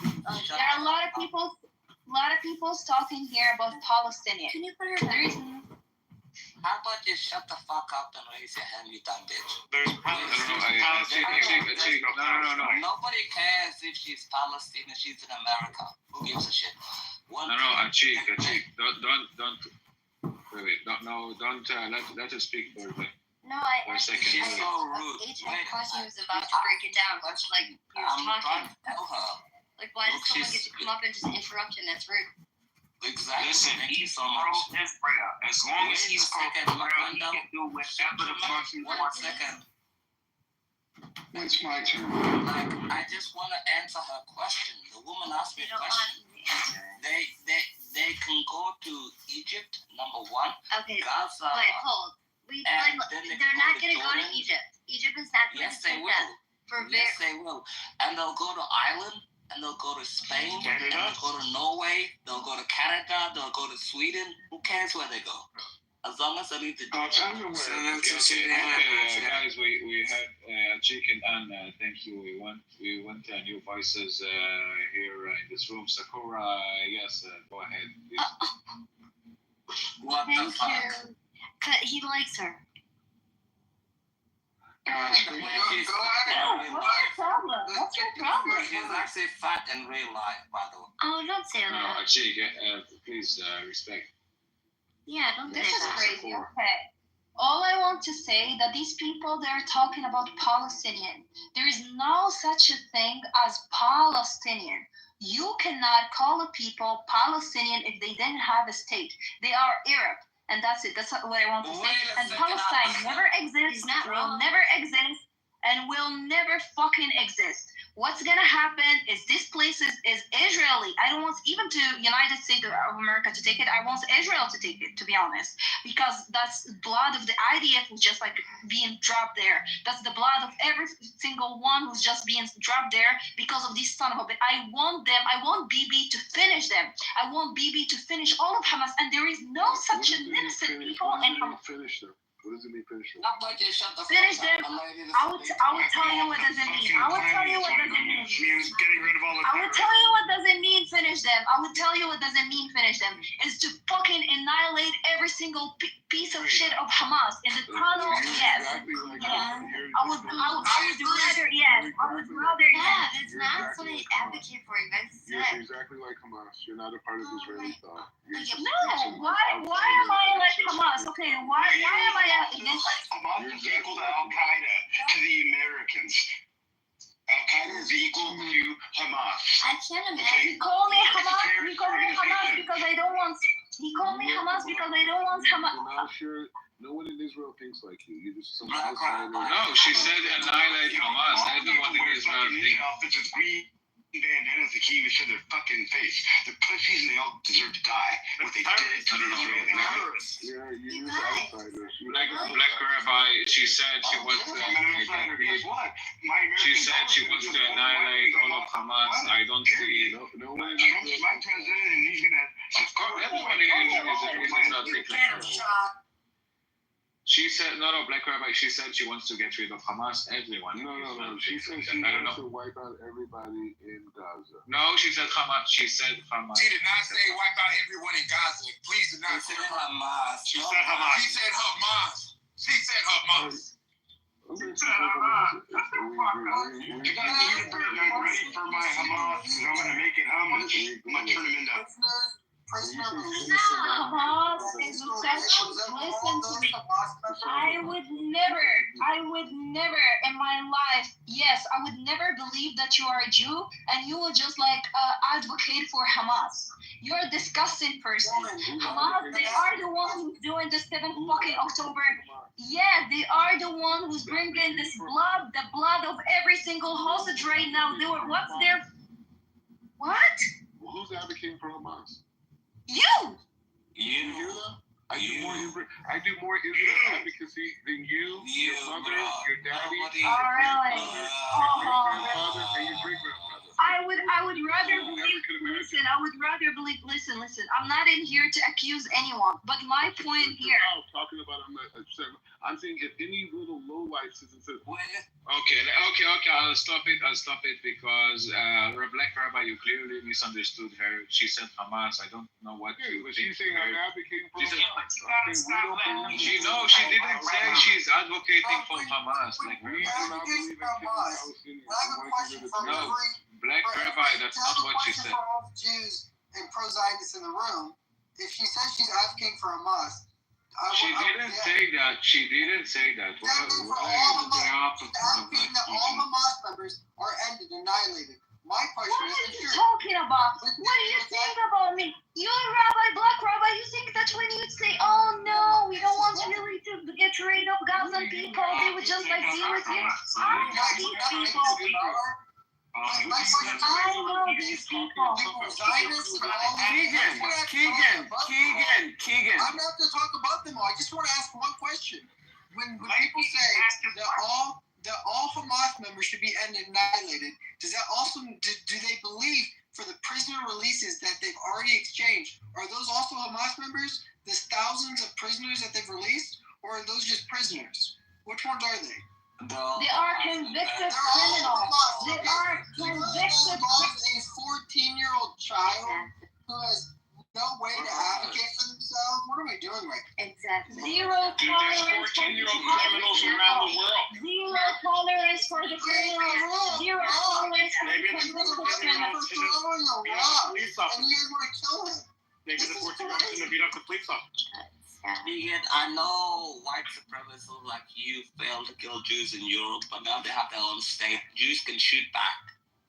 There are a lot of people talking here about Palestinians. Can you put her back? How about you shut the fuck up and raise your hand, you dumb bitch? There's No. Nobody cares if she's Palestinian, she's in America. Who gives a shit? Achik, don't let us speak for a No, for a second. She's so rude. Question was about to break it down. Like, he was talking. Tell her. Like, why does someone get to come up and just interrupt him? That's rude. Exactly. Listen, Thank you he's so much. Israel. As long as he's pro Israel, he can do whatever the fuck he One wants. second. It's my turn. Like, I just want to answer her question. The woman asked me a question. They can go to Egypt, number one. Okay. Gaza. Wait, hold. They're not going to go to Egypt. Egypt is not going to Yes, they take will. them. Yes, they will. And they'll go to Ireland. and they'll go to Spain, and they'll go to Norway, they'll go to Canada, they'll go to Sweden. Who cares where they go? As long as they leave the guys, we had Chicken and thank you. We want new voices here in this room. Sakura, yes, go ahead. What Thank the fuck? you. But he likes her. What's your problem? What's your problem? She's actually fat in real life, by the way. Oh, don't say that. No, Chicken, please respect. Yeah, don't say This is that. crazy. Okay. All I want to say that these people, they're talking about Palestinian. There is no such a thing as Palestinian. You cannot call a people Palestinian if they didn't have a state. They are Arab, and that's it. That's what I want to say. And Palestine never exists, will never exist, and will never fucking exist. What's gonna happen is this place is Israeli. I don't want even to United States of America to take it. I want Israel to take it, to be honest, because that's blood of the IDF who's just like being dropped there. That's the blood of every single one who's just being dropped there because of this son of a bitch. I want Bibi to finish them. I want Bibi to finish all of Hamas, and there is no such an innocent people in Hamas. Finish them. What does it mean finish them? Finish them. I would tell you what does it mean. I would tell you what does it mean. Means getting rid of all the I would tell you what does it mean finish them. I would tell you what does it mean finish them. Is to fucking annihilate every single piece of shit of Hamas in the tunnel. Yes. I would rather. Yes. I would rather. Yeah, that's not something I advocate for. You guys You're said. exactly like Hamas. You're not a part of Israeli thought. No. Why am I like Hamas? Okay. Why am I against? Hamas is equal to Al Qaeda to the Americans. Al Qaeda is equal to Hamas. I can't imagine. He called me Hamas because I don't want. He called me Hamas because I don't want Hamas. Sure, no one in Israel thinks like you. You're just some outsider. No, she said annihilate Hamas. Everyone in Israel thinks. Bandanas that came to their fucking face. The pussies and they all deserve to die. What they did to the Israeli terrorists. Yeah, you're just outsiders. Black Rabbi, she said she wants to annihilate all of Hamas. I don't see. No one is my president, and he's gonna. Of course, everyone in Israel thinks like that. She said, no, Black Rabbi, she said she wants to get rid of Hamas, everyone. No. She said she wants to wipe out everybody in Gaza. No, she said Hamas. She said Hamas. She did not say wipe out everyone in Gaza. Please do not say Hamas. She said Hamas. She said Hamas. She said Hamas. You gotta keep it ready for my Hamas, because I'm gonna make it Hamas. I'm gonna turn him into. Hamas is such. Listen to me. I would never in my life. Yes, I would never believe that you are a Jew and you will just like advocate for Hamas. You're a disgusting person. Hamas, they are the one who's doing the 7th fucking October. Yeah, they are the one who's bringing this blood, the blood of every single hostage right now. What's their? What? Well, who's advocating for Hamas? You. I do more Israel advocacy than you, your mother, your daddy, your grandfather, and your great-grandfather. I would rather believe. Listen. I'm not in here to accuse anyone, but my point here. Talking about I'm saying if any little lowlife citizen says, Okay. I'll stop it because Black Rabbi, you clearly misunderstood her. She said Hamas. I don't know what you think. She's saying I'm advocating for Hamas. She didn't say she's advocating for Hamas. Like we do not believe in Palestinians. No, Black Rabbi, that's not what she said. Jews and pro-Zionists in the room. If she says she's advocating for Hamas, She didn't say that. All Hamas members are ended, annihilated. My question what are you talking about? What do you think about me? You're a rabbi, Black Rabbi. You think that when you say, "Oh no, we don't want really to get rid of Gazan people," they would just like deal with you? I know these people. I know these people. Keegan. I'm not going to talk about them all. I just want to ask one question. When people say that all Hamas members should be annihilated, does that also do they believe that they've released, or are those just prisoners? Which ones are they? They are convicted criminals. They are convicted criminals. A 14-year-old child who has no way to advocate for themselves. What are we doing right now? Exactly. Zero tolerance for 14-year-old criminals around the world. Zero tolerance for the criminals. Zero tolerance for the convicted criminals. Throwing a rock, and you guys want to kill him. Maybe the 14-year-old's gonna beat up the police officer. I know white supremacists like you failed to kill Jews in Europe, but now they have their own state. Jews can shoot back.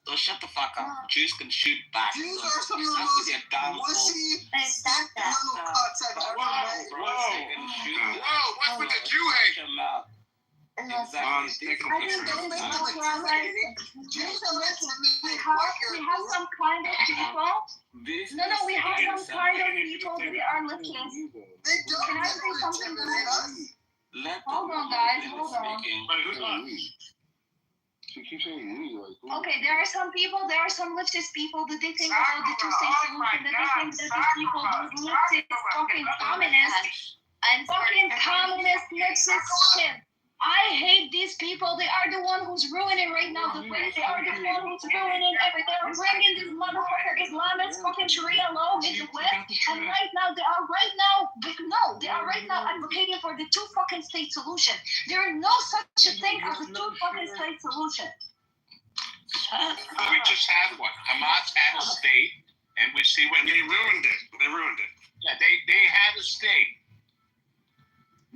So shut the fuck up. Jews can shoot back. Jews so are some of the most wussy, sick little cuts I've ever met. Whoa, what's with the Jew hate? Exactly. We have some kind of people. No, we have some kind of people that are looking. They don't Can I say something to you? Hold on, guys. Hold on. Who's not? She keeps saying we, like, who? Okay, there are some leftist people that they think about the two-state solution, that they think that these people, those leftist fucking communists, fucking communist leftist shit. I hate these people. They are the one who's ruining right now the West. They are the one who's ruining everything. They're bringing this motherfucker Islamist fucking Sharia law in the West. And right now, they are right now advocating for the two fucking state solution. There is no such a thing as a two fucking state solution. We just had one. Hamas had a state, and we see when they ruined it. They ruined it. Yeah, they had a state.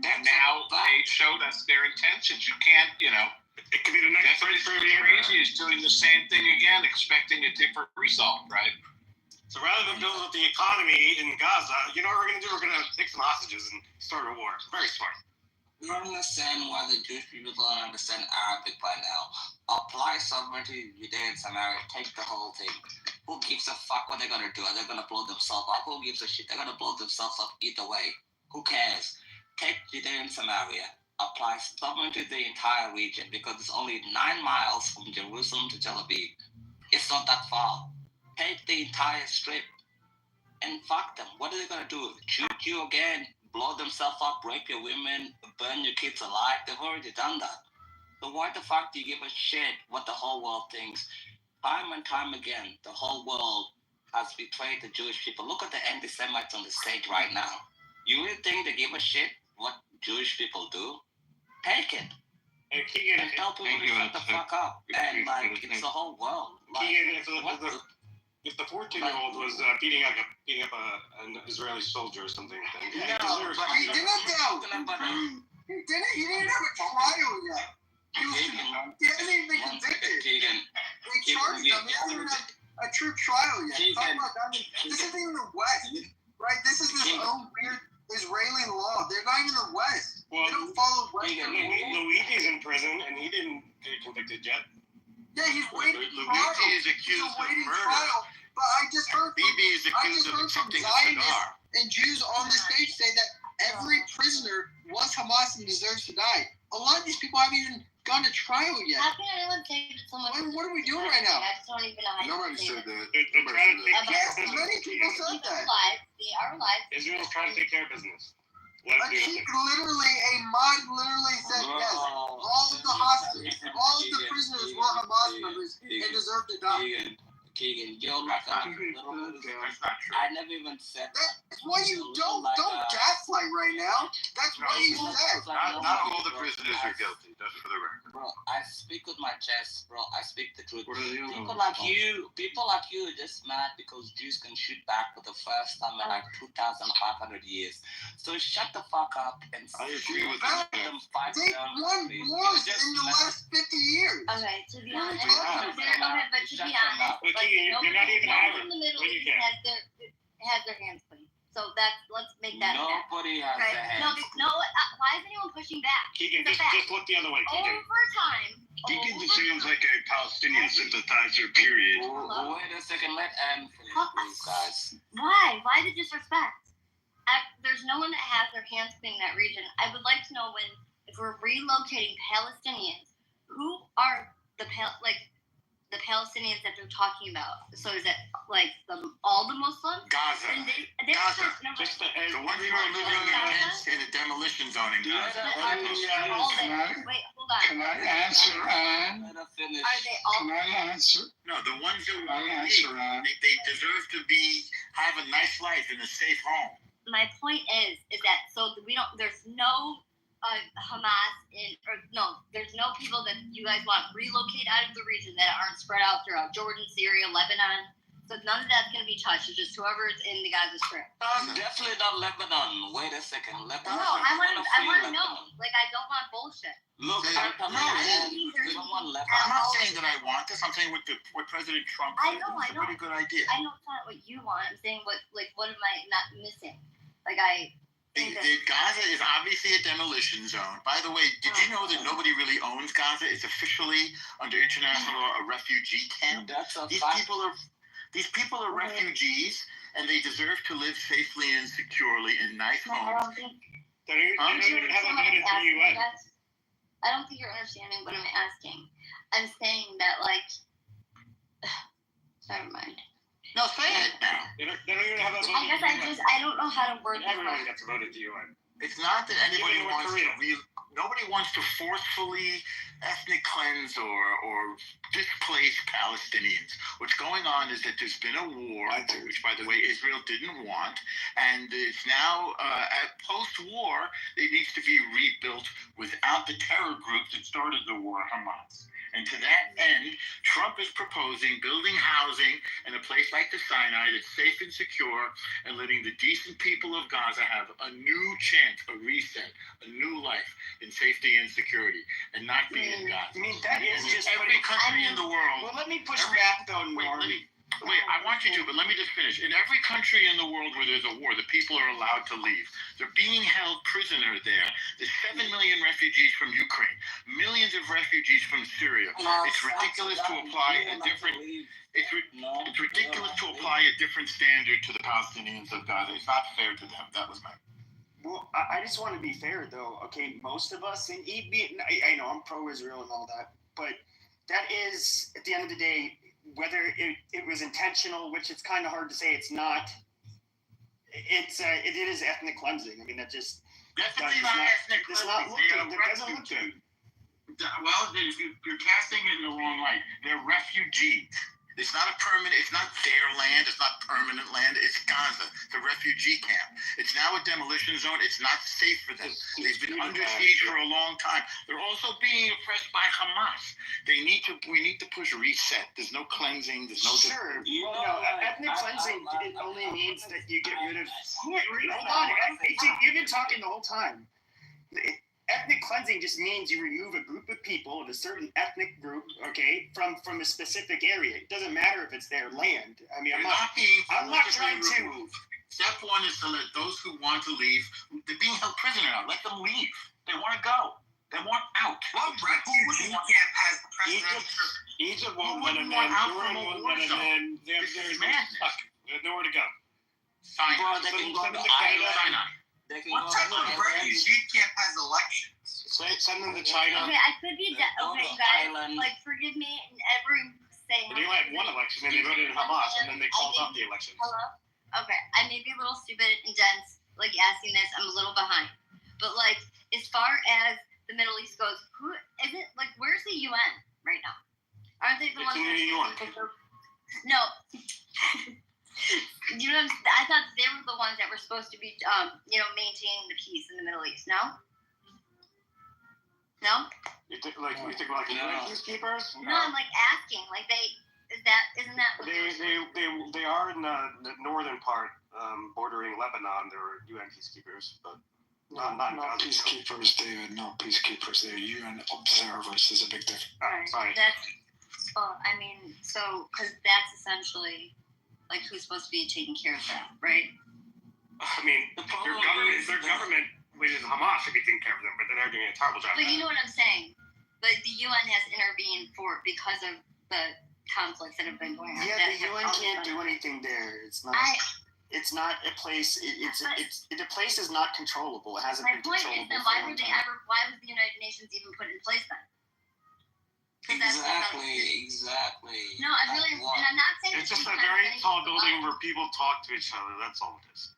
And now they showed us their intentions. You can't, it could be the next 30 years. Crazy is doing the same thing again, expecting a different result, right? So rather than build up the economy in Gaza, you know what we're going to do? We're going to take some hostages and start a war. Very smart. You don't understand why the Jewish people don't understand Arabic by now. Apply sovereignty to Judea and Samaria. Take the whole thing. Who gives a fuck what they're going to do? Are they going to blow themselves up? Who gives a shit? They're going to blow themselves up either way. Who cares? Take Judea and Samaria, apply sovereignty to the entire region because it's only 9 miles from Jerusalem to Tel Aviv. It's not that far. Take the entire strip and fuck them. What are they going to do? Shoot you again, blow themselves up, rape your women, burn your kids alive? They've already done that. So why the fuck do you give a shit what the whole world thinks? Time and time again, the whole world has betrayed the Jewish people. Look at the anti-Semites on the stage right now. You really think they give a shit what Jewish people do? Take it. And Keegan, and tell people to shut the fuck up. And it's the whole world. Keegan, if the 14-year-old was beating up an Israeli soldier or something, then he didn't though. He didn't have a trial yet. He hasn't even been convicted. They charged him. He hasn't even had a true trial yet. This isn't even the West, right? This is this own weird Israeli law. They're not even the West. Well, they don't follow Western law. Luigi's in prison and he didn't get convicted yet. Yeah, he's waiting trial. Luigi is accused of murder. Trial. But I just heard from Zionists and Jews on the stage say that every prisoner was Hamas and deserves to die. A lot of these people haven't even gone to trial yet. How can anyone say that someone? What are we doing right now? I just don't even know how Nobody said that. Yes, many people said that. They are alive. Israel's trying to take care of business. A mod literally said yes. All of the hostages, all of the prisoners were Hamas members and deserve to die. Keegan, you're like that's not true. I never even said that. That's why you don't gaslight right now. That's what you said. Not all the prisoners are guilty. That's for the record. Bro, I speak with my chest, bro. I speak the truth. People like you are just mad because Jews can shoot back for the first time in like 2,500 years. So shut the fuck up and I agree with that. They won wars in the last 50 years. Okay, to be honest, but to be honest. You're not even in the Middle East has their hands clean. So let's make that. Nobody has their hands clean. No. Why is anyone pushing back? Keegan, just look the other way. Keegan. Over time. Keegan just seems like a Palestinian sympathizer. Period. Wait a second. Let Anne finish, please, guys. Why? Why the disrespect? There's no one that has their hands clean in that region. I would like to know if we're relocating Palestinians, who are the Palestinians that they're talking about. So is that like all the Muslims? Gaza. And they Gaza. no, Just the ones who are living in tents in a demolition zone in Gaza. Wait, hold on. Can I answer, Anne? Are they all? Can I answer? No, the ones who Can I answer, Anne? they deserve to have a nice life in a safe home. My point is that so we don't. There's no Hamas there's no people that you guys want relocate out of the region that aren't spread out throughout Jordan, Syria, Lebanon. So none of that's going to be touched. It's just whoever is in the Gaza Strip. Definitely not Lebanon. Wait a second. Lebanon. No, I want to know. Like, I don't want bullshit. Look, we don't want Lebanon. I'm not saying that I want this. I'm saying what President Trump said. It's a pretty good idea. I know it's not what you want. I'm saying what am I not missing? Gaza is obviously a demolition zone. By the way, did you know that nobody really owns Gaza? It's officially under international law a refugee camp. These people are refugees, and they deserve to live safely and securely in nice homes. I don't think you're understanding what I'm asking. I'm saying that never mind. No, say it now. They don't even have a vote. I don't know how to word this. Everyone gets voted to UN. It's not that anybody wants to nobody wants to forcefully ethnic cleanse or displace Palestinians. What's going on is that there's been a war, which, by the way, Israel didn't want, and it's now, at post-war, it needs to be rebuilt without the terror group that started the war, Hamas. And to that end, Trump is proposing building housing in a place like the Sinai that's safe and secure and letting the decent people of Gaza have a new chance, a reset, a new life in safety and security, and not be in Gaza. I mean, that is just every country in the world. Well, let me push back though, Norm. Wait, I want you to, but let me just finish. In every country in the world where there's a war, the people are allowed to leave. They're being held prisoner there. There's 7 million refugees from Ukraine, millions of refugees from Syria. It's ridiculous to apply a different. It's ridiculous to apply a different standard to the Palestinians of Gaza. It's not fair to them. That was my. Well, I just want to be fair though. Okay, most of us, and I know I'm pro-Israel and all that, but that is at the end of the day. Whether it was intentional, which it's kind of hard to say, it's not. It is ethnic cleansing. I mean, that just definitely not ethnic cleansing. It doesn't look good. Well, you're casting it in the wrong light. They're refugees. It's not it's not their land, it's not permanent land, it's Gaza, the refugee camp. It's now a demolition zone, it's not safe for them. They've been under siege for a long time. They're also being oppressed by Hamas. We need to push reset. There's no cleansing, there's no... Sure, ethnic cleansing, it only means that you get rid of... Hold on, you've been talking the whole time. Ethnic cleansing just means you remove a group of people of a certain ethnic group, okay, from a specific area. It doesn't matter if it's their land. I mean, I'm not trying to. Step one is to let those who want to leave. They're being held prisoner now. Let them leave. They want to go. They want out. Well, refugee camp has president. Egypt won't let them in. Jordan won't let them in. There's nowhere to go. Sinai. What type of refugee camp has elections? Send them to China. Okay, I could be that. Okay, guys, forgive me and every saying. They only had one election, and they voted in Hamas, and then they called off the elections. Hello? Okay, I may be a little stupid and dense, asking this. I'm a little behind. But, as far as the Middle East goes, who is it? Where's the UN right now? Aren't they the ones in New York? No. You know, I thought they were the ones that were supposed to be, maintaining the peace in the Middle East. No? No? You think the UN peacekeepers? No, I'm asking. Isn't that? They are in the northern part, bordering Lebanon. They're UN peacekeepers, but not peacekeepers, David. No peacekeepers. They're UN observers. There's a big difference. Right. Because that's essentially. Who's supposed to be taking care of that, right? I mean, their government, which is Hamas, should be taking care of them, but they're doing a terrible job. But you know what I'm saying? But the UN has intervened because of the conflicts that have been going on. Yeah, the UN can't do anything there. It's not. It's not a place. The place is not controllable. It hasn't been controllable. My point is, then why was the United Nations even put in place then? Exactly. No, I really, and I'm not saying it's just a very tall building where people talk to each other. That's all it is.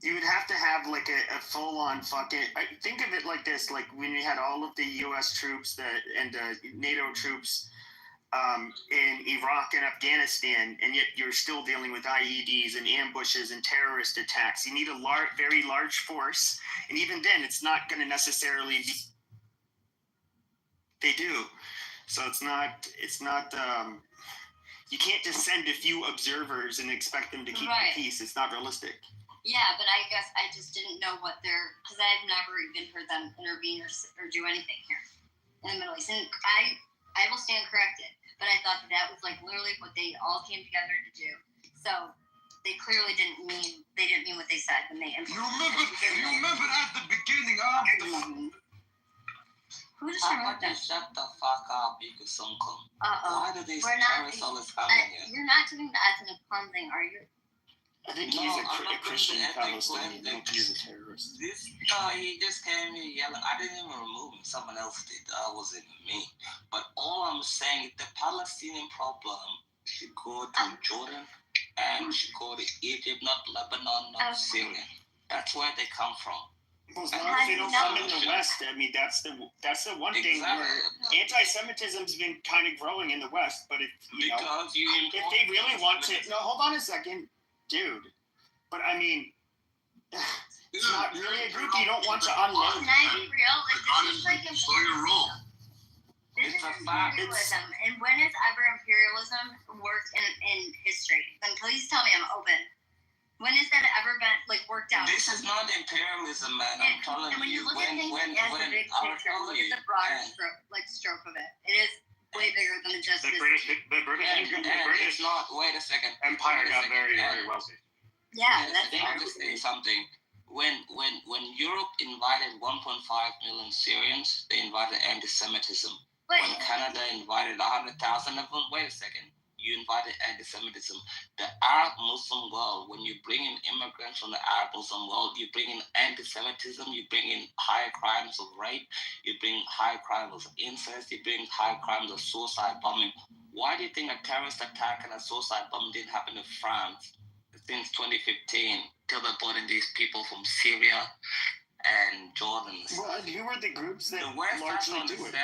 You would have to have like a full-on fucking. Think of it like this: like when you had all of the U.S. troops and NATO troops in Iraq and Afghanistan, and yet you're still dealing with IEDs and ambushes and terrorist attacks. You need a very large force, and even then, it's not going to necessarily be. They do, so it's not. You can't just send a few observers and expect them to keep the peace. It's not realistic. Yeah, but I guess I just didn't know what because I've never even heard them intervene or do anything here in the Middle East. And I will stand corrected, but I thought that was like literally what they all came together to do. So they clearly didn't mean what they said when they You remember at the beginning of Who just How about you shut the fuck up, Ikusunkum? Why do these terrorists always come here? You're not doing the ethnic cleansing, are you? I think he's a Christian Palestinian. I don't think he's a terrorist. He just came here yelling. I didn't even remove him. Someone else did. That wasn't me. But all I'm saying, the Palestinian problem should go to Jordan and should go to Egypt, not Lebanon, not Syria. That's where they come from. Well, as long as they don't come in the West, I mean, that's the one thing where anti-Semitism's been kind of growing in the West. But if they really want to, no, hold on a second, dude. But I mean, it's not really a group you don't want to unload. Can I be real? This is like slow your roll. This is imperialism, and when has ever imperialism worked in history? Then please tell me I'm open. When has that ever been worked out? This is not imperialism, man. I'm telling you. And when you look at things as a big picture, look at the broader stroke of it. It is way bigger than just the British not. Wait a second. Empire got very, very wealthy. Yeah, that's I'll just say something. When Europe invited 1.5 million Syrians, they invited anti-Semitism. When Canada invited 100,000 of them, wait a second. You invited anti-Semitism. The Arab Muslim world, when you bring in immigrants from the Arab Muslim world, you bring in anti-Semitism, you bring in high crimes of rape, you bring high crimes of incest, you bring high crimes of suicide bombing. Why do you think a terrorist attack and a suicide bomb didn't happen in France since 2015 till they brought in these people from Syria and Jordan? Well, who were the groups that largely do it?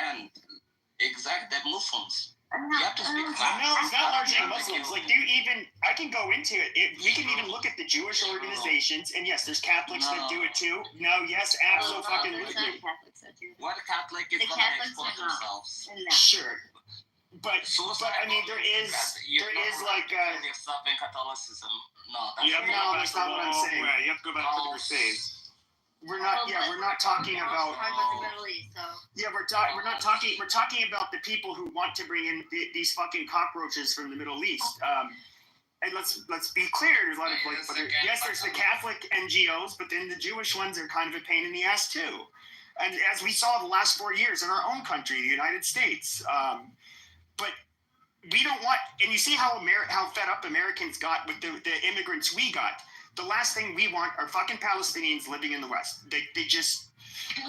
Exactly, they're Muslims. You have to speak no, it's not largely Muslims. I can go into it. We can even look at the Jewish organizations, and yes, there's Catholics that do it too. No, yes, absolutely. What Catholic is going to export themselves? Sure. But I mean, there is like Catholicism. No, that's not what I'm saying. You have to go back to the Crusades. We're not talking about. We're talking about the people who want to bring in these fucking cockroaches from the Middle East. And let's be clear. There's a lot of there's the Catholic NGOs, but then the Jewish ones are kind of a pain in the ass too. And as we saw the last 4 years in our own country, the United States, but we don't want. And you see how fed up Americans got with the immigrants we got. The last thing we want are fucking Palestinians living in the West. They just,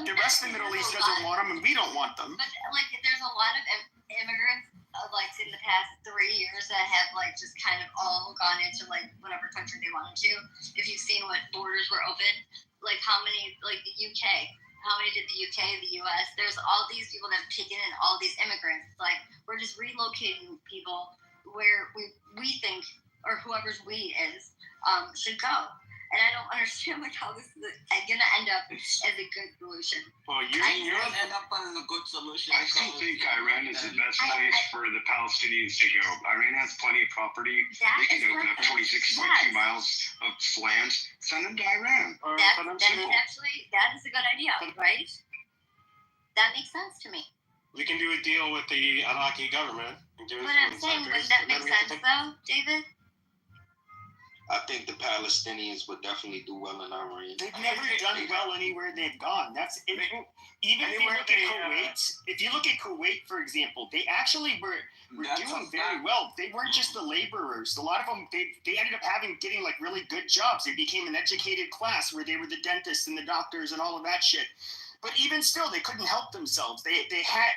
the rest of the Middle East doesn't want them, and we don't want them. But there's a lot of immigrants in the past 3 years that have just kind of all gone into whatever country they wanted to. If you've seen what borders were open, how many the UK, how many did the UK, the US? There's all these people that have taken in all these immigrants. We're just relocating people where we think, or whoever's we is, should go. And I don't understand how this is gonna end up as a good solution. Well, you're gonna end up as a good solution. I still think Iran is the best place for the Palestinians to go. Iran has plenty of property. They can open up 26.2 miles of land. Send them to Iran. That is a good idea, right? That makes sense to me. We can do a deal with the Iraqi government. But I'm saying, wouldn't that make sense though, David? I think the Palestinians would definitely do well in Iran. They've never done well anywhere they've gone. Even if you look at Kuwait. If you look at Kuwait, for example, they actually were doing very well. They weren't just the laborers. A lot of them, they ended up getting really good jobs. They became an educated class where they were the dentists and the doctors and all of that shit. But even still, they couldn't help themselves. They had,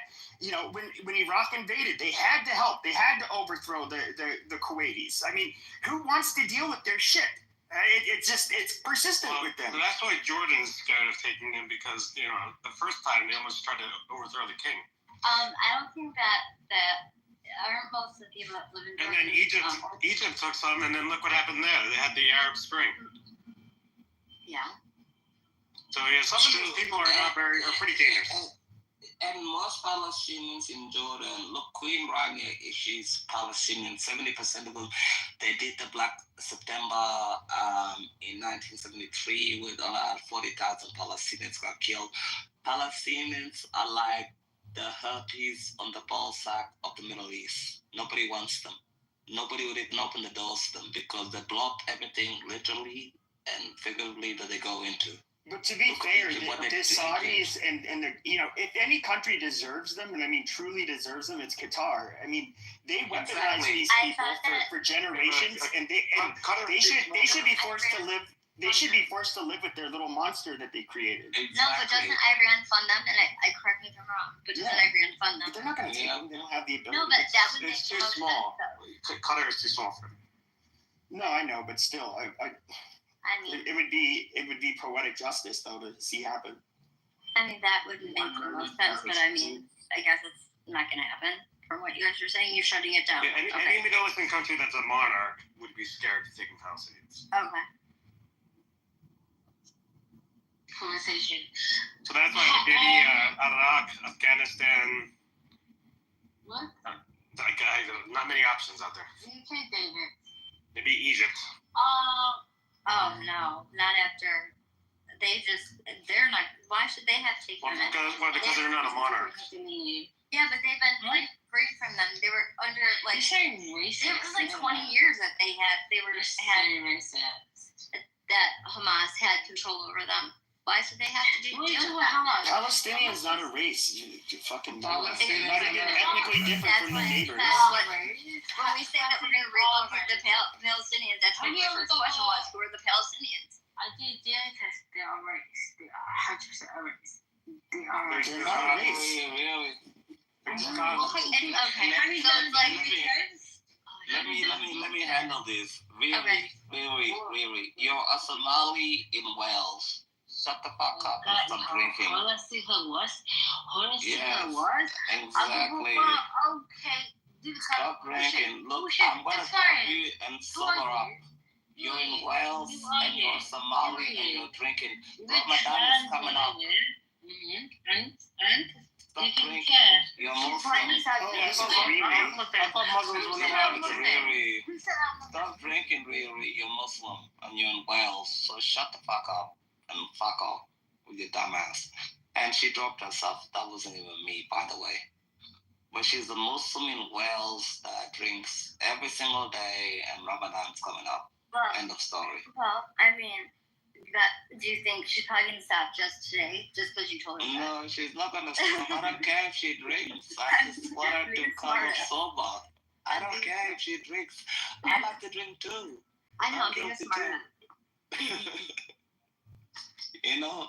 when Iraq invaded, they had to help. They had to overthrow the Kuwaitis. I mean, who wants to deal with their shit? It's persistent with them. That's why Jordan's scared of taking him, because the first time they almost tried to overthrow the king. I don't think that aren't most of the people that live in And then Egypt took some, and then look what happened there. They had the Arab Spring. Yeah. So some of these people are pretty dangerous. And most Palestinians in Jordan, look, Queen Rania, she's Palestinian. 70% of them, they did the Black September in 1973 with 40,000 Palestinians got killed. Palestinians are like the herpes on the ball sack of the Middle East. Nobody wants them. Nobody would even open the doors to them because they blocked everything literally and figuratively that they go into. But to be fair, the Saudis and if any country deserves them, and I mean truly deserves them, it's Qatar. I mean, they weaponize these people for generations, and they should be forced to live. They should be forced to live with their little monster that they created. No, but doesn't Iran fund them? And I correct me if I'm wrong, but doesn't Iran fund them? But they're not going to take them. They don't have the ability. No, but that would It's too small. Qatar is too small for them. No, I know, but still, I mean, it would be poetic justice though to see happen. I mean, that would make the most sense, but I mean, I guess it's not going to happen. From what you guys are saying, you're shutting it down. Yeah, any Middle Eastern country that's a monarch would be scared to take in Palestinians. Okay. So that's why maybe Iraq, Afghanistan. What? Not many options out there. Maybe Egypt. Oh no, not after. They're not. Why should they have taken it? Because they're not a monarch. Yeah, but they've been free from them. They were under It was like 20 years that that Hamas had control over them. Why should they have to deal with that? Palestinians not a race. You fucking know. They're not even ethnically different from their neighbors. When we say that we're going to relocate the Palestinians, that's what your first question was. Who are the Palestinians? I did test. They are race. They are 100% a race. They are race. They're not a race. Really? Okay, so it's like. Let me handle this. Really. You're a Somali in Wales. Shut the fuck up and stop drinking. Honestly, Yes, exactly. Okay. Stop drinking. Look, I'm gonna stop you and sober up. You're in Wales and you're Somali and you're drinking. Ramadan is coming up. Stop drinking. You're Muslim. Stop drinking, really. You're Muslim and you're in Wales. So shut the fuck up and fuck off with your dumb ass. And she dropped herself. That wasn't even me, by the way. But she's a Muslim in Wales that drinks every single day, and Ramadan's coming up. End of story. Well, I mean, do you think she's probably going to stop just today, just because you told her that? No, she's not going to stop. I don't care if she drinks. I just want her to come sober. I don't care if she drinks. I like to drink too. I know, I'm being smart.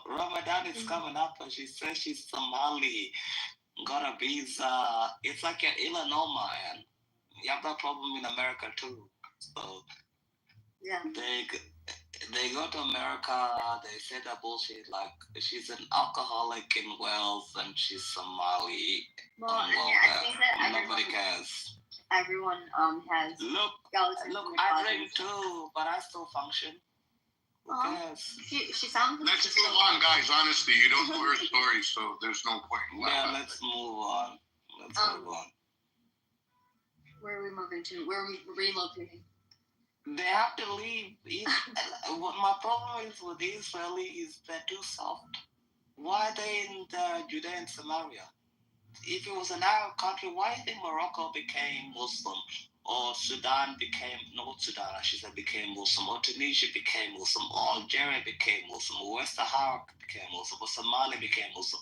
Ramadan is coming up, and she says she's Somali. Got a visa. It's like an Illinois, man. You have that problem in America too. So yeah, they go to America. They say that bullshit. Like she's an alcoholic in Wales and she's Somali. Well, I think that nobody cares. Everyone has. Look, I drink too, but I still function. Who cares? She sounds. Let's move on, guys. Honestly, you don't know her story, so there's no point in laughing. Yeah, let's move on. Move on. Where are we moving to? Where are we relocating? They have to leave. What my problem is with the Israelis, they're too soft. Why are they in Judea and Samaria? If it was an Arab country, why do you think Morocco became Muslim? Or Sudan became, not Sudan, I should say, became Muslim, or Tunisia became Muslim, or Algeria became Muslim, or West Sahara became Muslim, or Somalia became Muslim.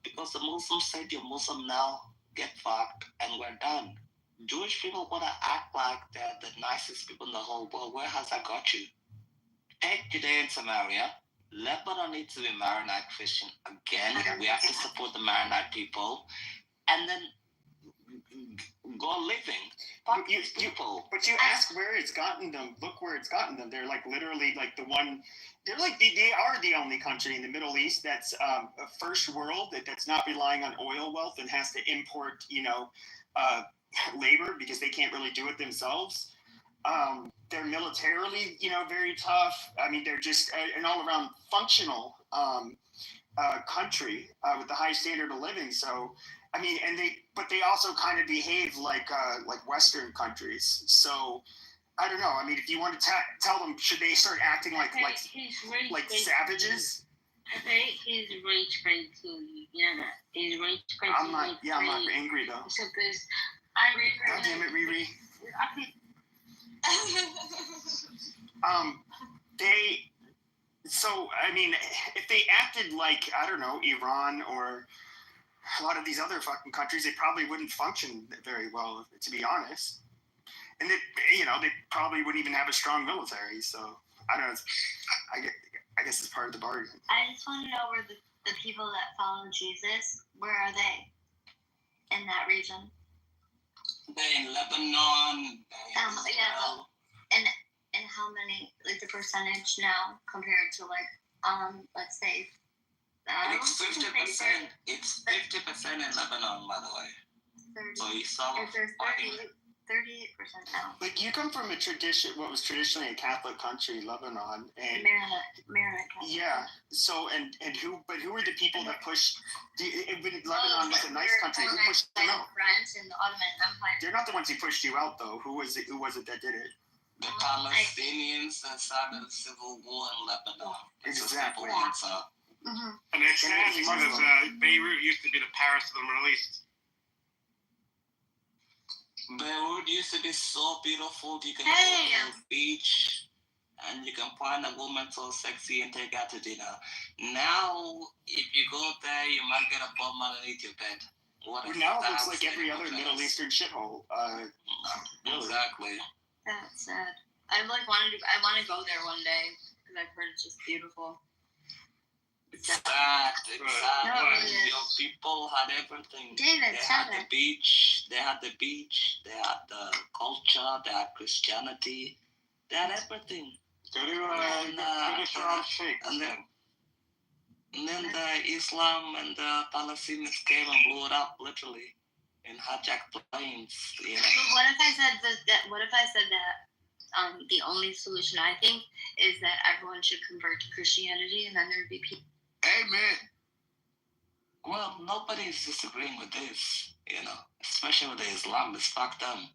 Because the Muslims said, you're Muslim now, get fucked, and we're done. Jewish people want to act like they're the nicest people in the whole world. Where has that got you? Take Judea and Samaria, Lebanon needs to be Maronite Christian again. We have to support the Maronite people, and then go living. But you ask where it's gotten them. Look where it's gotten them. They're like literally like the one. They're like they are the only country in the Middle East that's a first world that's not relying on oil wealth and has to import labor because they can't really do it themselves. They're militarily very tough. I mean they're just an all around functional country with the high standard of living. So. I mean, but they also kind of behave like Western countries. So I don't know. I mean, if you want to tell them, should they start acting like savages? I think he's rage bait too. Yeah, he's rage bait. I'm not angry though. Because I read. God damn it, Riri. So I mean, if they acted like I don't know Iran or a lot of these other fucking countries, they probably wouldn't function very well, to be honest. And they probably wouldn't even have a strong military. So I don't know. I guess it's part of the bargain. I just want to know where the people that follow Jesus, where are they in that region? They're in Lebanon. And how many, like the percentage now compared to let's say. It's 50%. It's 50% in Lebanon, by the way. 30. So you saw. There's 38% now. Like you come from what was traditionally a Catholic country, Lebanon, and Maronite Catholic. Yeah. So who were the people that pushed? Lebanon was a nice country. Who pushed them out? French and the Ottoman Empire. They're not the ones who pushed you out, though. Who was it that did it? The Palestinians that started a civil war in Lebanon. Exactly. And it's sad because Beirut used to be the Paris of the Middle East. Beirut used to be so beautiful. You can go to the beach and you can find a woman so sexy and take her to dinner. Now, if you go there, you might get a bomb underneath your bed. Now it looks like every other Middle Eastern shithole. Exactly. That's sad. I want to go there one day because I've heard it's just beautiful. Exactly. Your people had everything. David, they had the beach. They had the culture. They had Christianity. They had everything. And then the Islam and the Palestinians came and blew it up, literally, in hijacked planes. You know? But what if I said that? What if I said that the only solution I think is that everyone should convert to Christianity, and then there'd be people. Amen. Well, nobody's disagreeing with this, especially with the Islamists. Fuck them.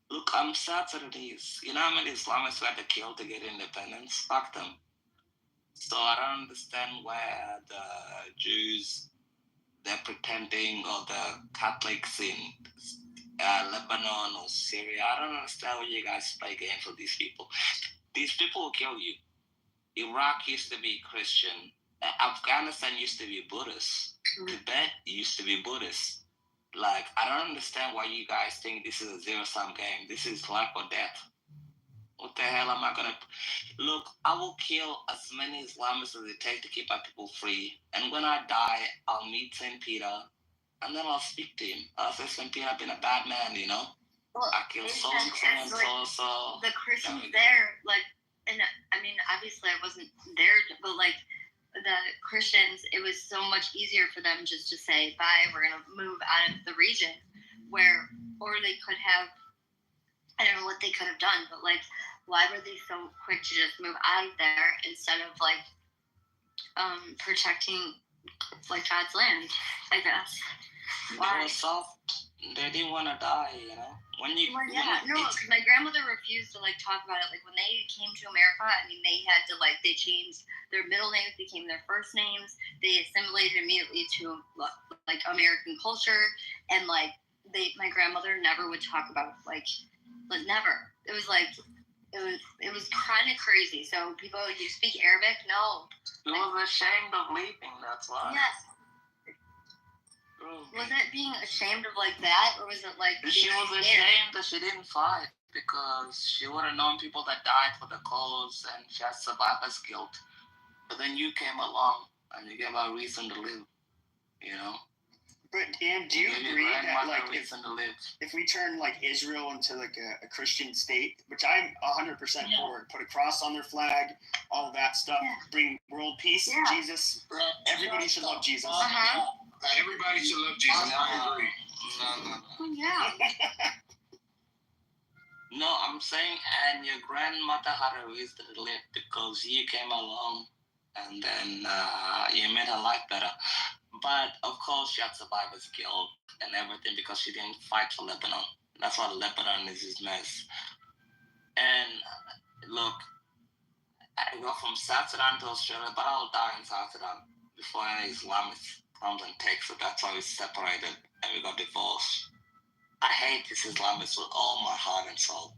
Look, I'm sad that it is. You know how many Islamists had to kill to get independence? Fuck them. So I don't understand where the Jews, they're pretending, or the Catholics in Lebanon or Syria. I don't understand why you guys play games with these people. These people will kill you. Iraq used to be Christian. Afghanistan used to be Buddhist. Tibet used to be Buddhist. Like, I don't understand why you guys think this is a zero-sum game. This is life or death. What the hell am I gonna... Look, I will kill as many Islamists as it takes to keep our people free. And when I die, I'll meet St. Peter, and then I'll speak to him. I'll say, St. Peter, I've been a bad man, Well, I killed so-and-so and so. The Christians there, and I mean, obviously I wasn't there, but the Christians, it was so much easier for them just to say, bye, we're going to move out of the region, or they could have, I don't know what they could have done, but why were they so quick to just move out of there instead of protecting God's land, I guess? Why? They were soft. They didn't want to die, My grandmother refused to talk about it. When they came to America, I mean, they had to they changed their middle names, became their first names. They assimilated immediately to American culture, and my grandmother never would talk about never. It was it was kind of crazy. So people, you speak Arabic? No. She was ashamed of leaving. That's why. Yes. Was it being ashamed of that, or was it she was ashamed that she didn't fight because she would have known people that died for the cause, and she has survivor's guilt. But then you came along and you gave a reason to live, you know? But Dan, do you agree that like if we turn like Israel into like a Christian state, which I'm 100% for, put a cross on their flag, all of that stuff, bring world peace, Jesus, everybody should love Jesus. Everybody should love Jesus. I agree. No, I'm saying, and your grandmother had a reason to live because you came along and then you made her life better. But of course, she had survivor's guilt and everything because she didn't fight for Lebanon. That's why Lebanon is this mess. And look, I go from South Sudan to Australia, but I'll die in South Sudan before any Islamist comes and takes it. That's why we separated and we got divorced. I hate this Islamist with all my heart and soul.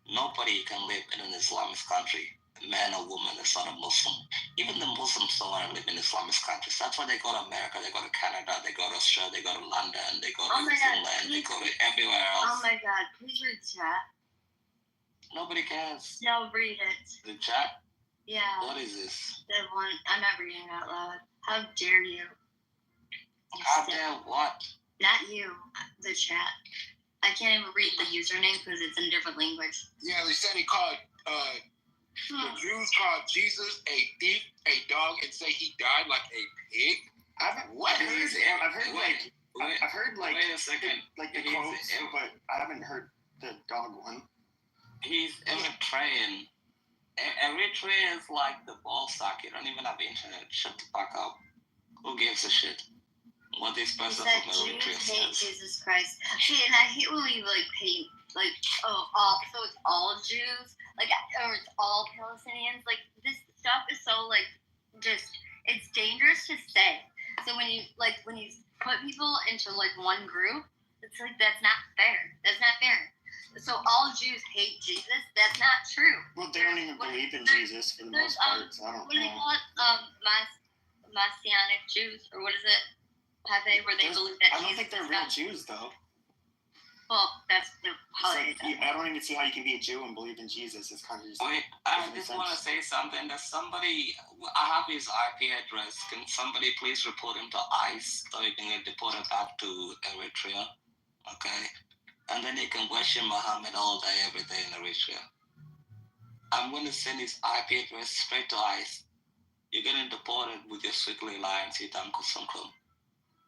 Nobody can live in an Islamist country, man or woman that's not a Muslim. Even the Muslims don't want to live in Islamist countries. That's why they go to America, they go to Canada, they go to Australia, they go to London, they go to Finland, they go to everywhere else. Oh my God, please read chat. Nobody cares. No, read it. The chat? Yeah. What is this? The one, I'm not reading it out loud. How dare you? How dare what? Not you, the chat. I can't even read the username because it's in a different language. Yeah, they said he called, the Jews called Jesus a thief, a dog, and say he died like a pig. I've heard wait a second. Like the quotes, but I haven't heard the dog one. He's Eritrean. Eritrea is like the ball sack. You don't even have internet. Shut the fuck up. Who gives a shit? What this person from Eritrea Jews hate says. Jesus Christ. See, and I hate when we like paint like so it's all Jews, like, or it's all Palestinians. Like, this stuff is so like just it's dangerous to say. So when you put people into like one group, it's like that's not fair. That's not fair. So all Jews hate Jesus. That's not true. Well, they don't even believe in Jesus for the most part. So I don't know. What do they call it? Messianic Jews, or what is it? Pepe, where they believe that I don't think they're real Jews, though. Well, that's the holiday. I don't even see how you can be a Jew and believe in Jesus. It's kind of just. Wait, I just want to say something. There's somebody. I have his IP address. Can somebody please report him to ICE so he can get deported back to Eritrea? Okay, and then he can worship Muhammad all day, every day in Eritrea. I'm going to send his IP address straight to ICE. You're getting deported with your Swiggly Alliance, Uncle Sunkum.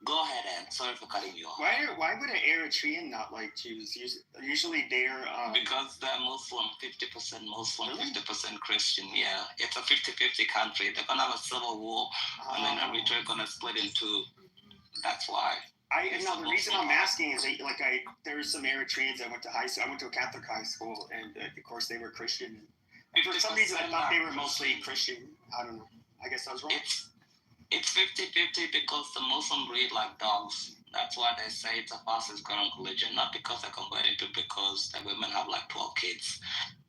Go ahead, Ann. Sorry for cutting you off. Why would an Eritrean not like Jews? Usually they're... Because they're Muslim, 50% Muslim, 50% Christian, yeah. It's a 50-50 country. They're going to have a civil war, and then Eritrea going to split in two. That's why. The reason I'm asking is there were some Eritreans I went to high school. I went to a Catholic high school, and of course they were Christian. And for some reason I thought they were mostly Christian. I don't know. I guess I was wrong. It's 50-50 because the Muslim breed like dogs. That's why they say it's a fastest growing religion. Not because they're converting to, because the women have like 12 kids.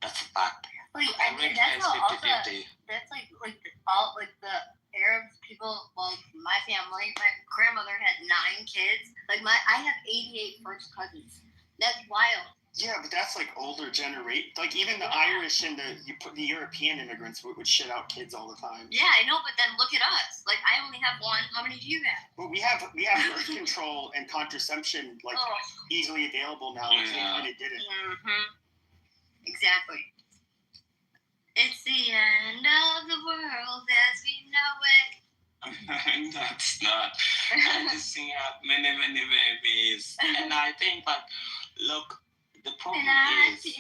That's a fact. Like, and that's how also, that's like the Arab people, well, my family, my grandmother had 9 kids. Like I have 88 first cousins. That's wild. Yeah, but that's like older generation. Like even the Irish and the European immigrants would shit out kids all the time. Yeah, I know, but then look at us. Like I only have 1. How many do you have? Well, we have birth control and contraception easily available now, which they kind of didn't. Mm-hmm. Exactly. It's the end of the world as we know it. That's not. I just sing out many babies, and I think, but look. The problem is,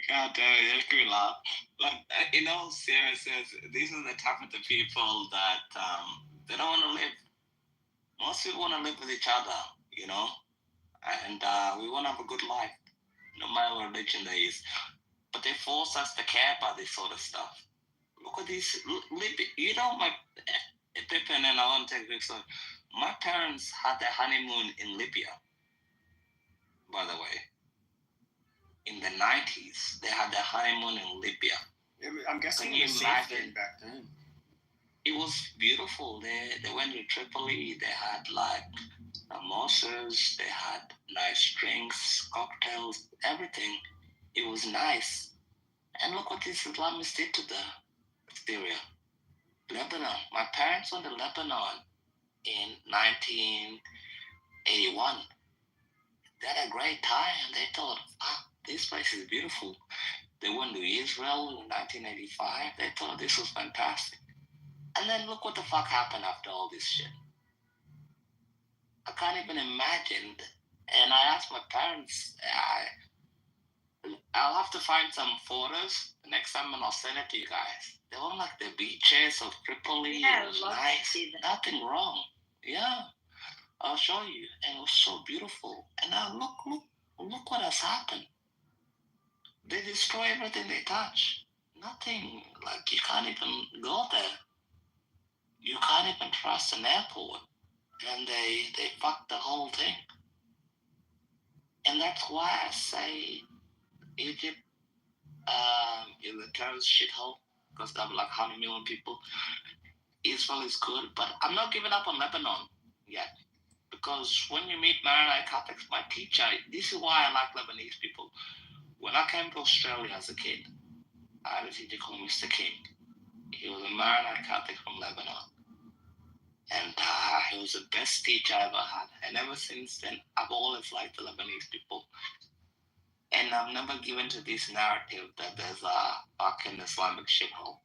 God damn it, you laugh. Like, in all seriousness, these are the type of the people that they don't want to live. Most people want to live with each other, you know, and we want to have a good life, no matter what religion there is. But they force us to care about this sort of stuff. Look at this, you know, my Pippin, and I want to take this. My parents had their honeymoon in Libya, by the way. In the 90s, they had their honeymoon in Libya. I'm guessing it was safe back then. It was beautiful. They went to Tripoli. They had like mimosas, they had nice drinks, cocktails, everything. It was nice. And look what these Islamists did to the Syria. Lebanon. My parents went to Lebanon in 1981. They had a great time. They thought, this place is beautiful. They went to Israel in 1985. They thought this was fantastic. And then look what the fuck happened after all this shit. I can't even imagine. And I asked my parents, I'll have to find some photos the next time and I'll send it to you guys. They were like the beaches of Tripoli. Yeah, it was I love nice. to see that. Nothing wrong. Yeah. I'll show you. And it was so beautiful. And now look what has happened. They destroy everything they touch. Nothing. Like, you can't even go there. You can't even trust an airport. And they fucked the whole thing. And that's why I say Egypt is a terrorist shithole. Because they have like 100 million people. Israel is good. But I'm not giving up on Lebanon yet. Because when you meet Maronite Catholics, my teacher, this is why I like Lebanese people. When I came to Australia as a kid, I had a teacher called Mr. King. He was a Maronite Catholic from Lebanon. And he was the best teacher I ever had. And ever since then, I've always liked the Lebanese people. And I've never given to this narrative that there's a fucking Islamic shithole.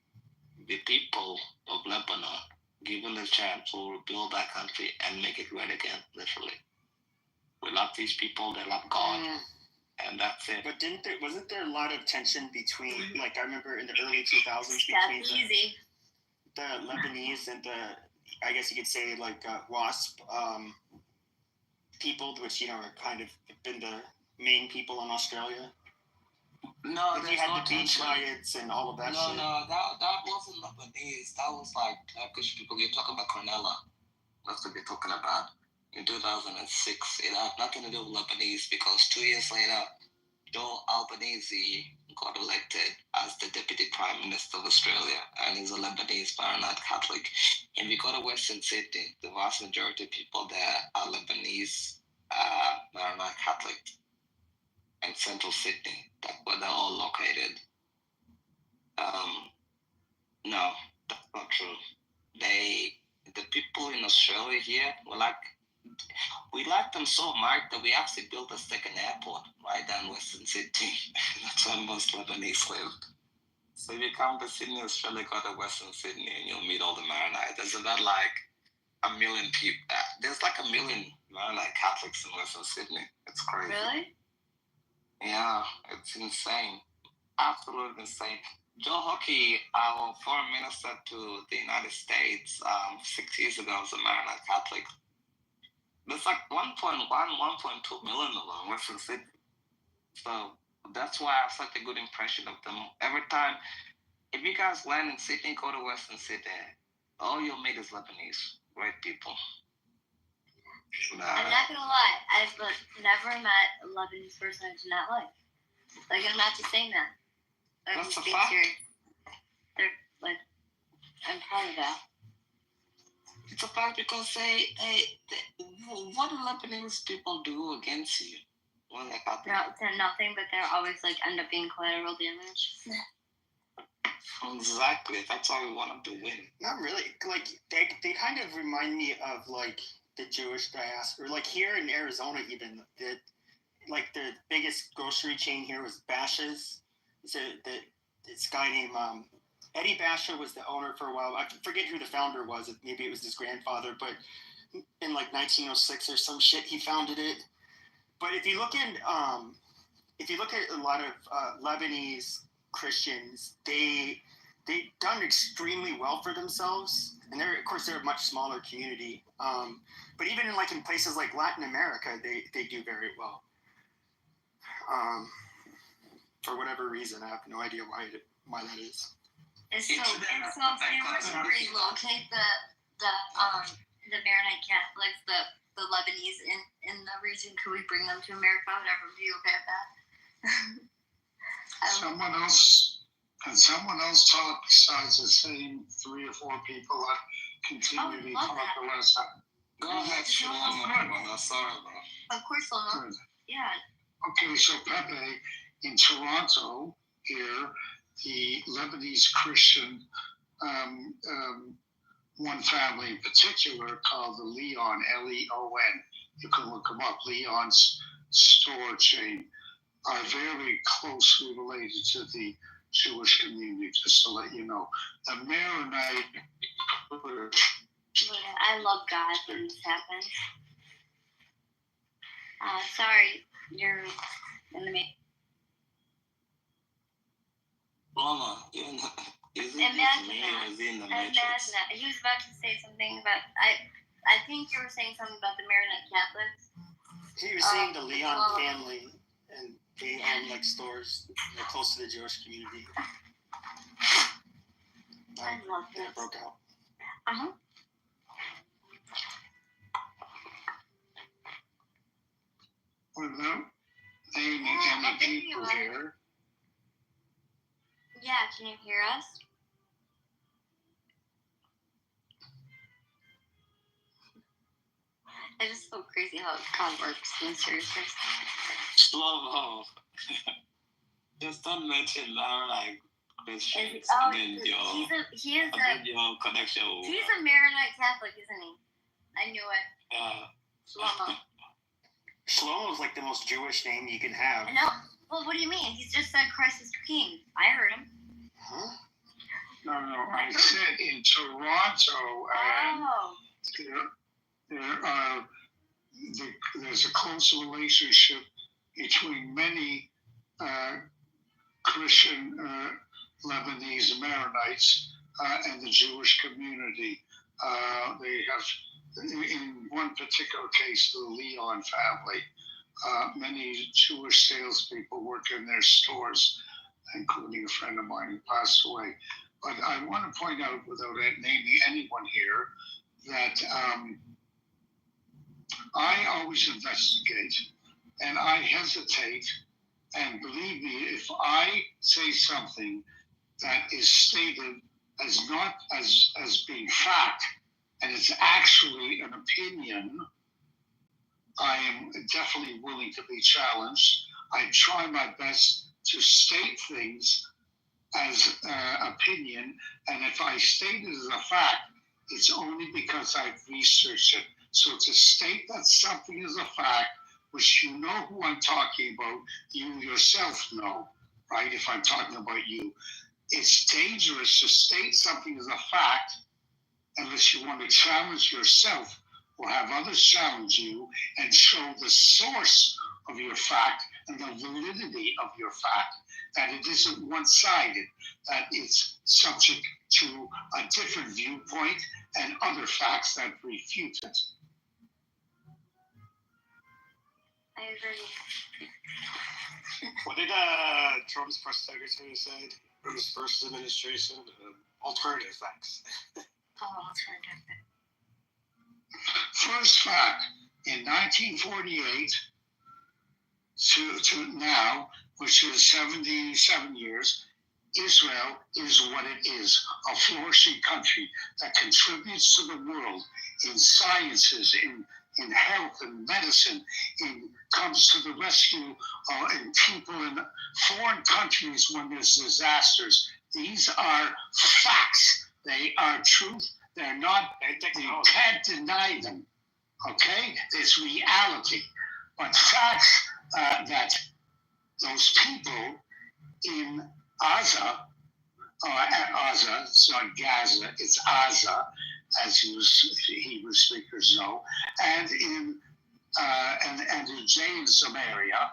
The people of Lebanon, given the chance, will rebuild that country and make it great again, literally. We love these people, they love God. And that's it. But wasn't there a lot of tension between, like I remember in the early 2000s, between the Lebanese and the, I guess you could say, like WASP people, which, are kind of been the main people in Australia? No, you had the beach riots and all of that shit. No, that wasn't Lebanese. That was like Turkish people. You're talking about Cornella. That's what you're talking about. In 2006, it had nothing to do with Lebanese because 2 years later, Joe Albanese got elected as the Deputy Prime Minister of Australia, and he's a Lebanese Maronite Catholic. And we go to Western Sydney, the vast majority of people there are Lebanese Maronite Catholic. And Central Sydney, that's where they're all located. No, that's not true. The people in Australia here, we like them so much that we actually built a second airport right down Western Sydney. That's where most Lebanese lived. So if you come to Sydney, Australia, go to Western Sydney, and you'll meet all the Maronite. There's about like 1 million people. There's like 1 million Maronite Catholics in Western Sydney. It's crazy. Really? Yeah, it's insane. Absolutely insane. Joe Hockey, our foreign minister to the United States 6 years ago, was a Maronite Catholic. There's like 1.1, 1.2 million of them in Western Sydney. So that's why I have such a good impression of them. Every time, if you guys land in Sydney, go to Western Sydney, all you'll meet is Lebanese. Great people. I'm not gonna lie, I've never met a Lebanese person I did not like. Like, I'm not just saying that. That's a fact. They're like, I'm proud of that. It's a fact because what do Lebanese people do against you? What do they got? They're nothing, but they're always like end up being collateral damage. Exactly. That's why we want them to win. Not really. Like, they kind of remind me of like the Jewish diaspora, like here in Arizona, even the biggest grocery chain here was Bashas'. This guy named Eddie Basha was the owner for a while. I forget who the founder was. Maybe it was his grandfather, but in like 1906 or some shit, he founded it. But if you look at a lot of Lebanese Christians, they've done extremely well for themselves, and they're a much smaller community. But even in places like Latin America, they do very well. For whatever reason, I have no idea why that is. So if you were to relocate the Maronite Catholics, the Lebanese in the region, could we bring them to America? Would everyone be okay with that? Can someone else talk besides the same 3 or 4 people that continue to talk the last time? Go ahead, Shlomo. Sorry, bro. Of course, Shlomo. Yeah. Okay, so Pepe, in Toronto here, the Lebanese Christian, one family in particular called the Leon, Leon, you can look them up, Leon's store chain, are very closely related to the Jewish community, just to let you know. The Maronite I love God when this happens. Sorry, you're in the main. Mama, Imagine that. He was about to say something about. I think you were saying something about the Maronite Catholics. He was saying the Leon family, and they own like stores close to the Jewish community. I love that. It broke out. Without naming any people here. Yeah, can you hear us? It's just so crazy how God works in seriously. Shlomo. Just don't mention like Christians He is your connection. He's a Maronite Catholic, isn't he? I knew it. Shlomo. Shlomo's like the most Jewish name you can have. I know. Well, what do you mean? He's just said Christ is King. I heard him. Huh? No, I said in Toronto, there's a close relationship between many Christian Lebanese Maronites and the Jewish community. They have, in one particular case, the Leon family, many Jewish salespeople work in their stores, including a friend of mine who passed away. But I want to point out, without naming anyone here, that I always investigate and I hesitate. And believe me, if I say something that is stated as not as being fact, and it's actually an opinion, I am definitely willing to be challenged. I try my best to state things as opinion, and if I state it as a fact, it's only because I've researched it. So to state that something is a fact, which you know who I'm talking about, you yourself know, right? If I'm talking about you, it's dangerous to state something as a fact unless you want to challenge yourself or have others challenge you and show the source of your fact and the validity of your fact, that it isn't one-sided, that it's subject to a different viewpoint and other facts that refute it. I agree. What did Trump's press secretary say in his first administration? Alternative facts. Alternative. First fact, in 1948 to now, which is 77 years, Israel is what it is, a flourishing country that contributes to the world in sciences, in health and medicine, comes to the rescue in people in foreign countries when there's disasters. These are facts. They are truth. They're not, you can't deny them. Okay? It's reality. But facts that those people in Gaza, it's not Gaza, it's Gaza, as you Hebrew speakers know, and in Judea and Samaria,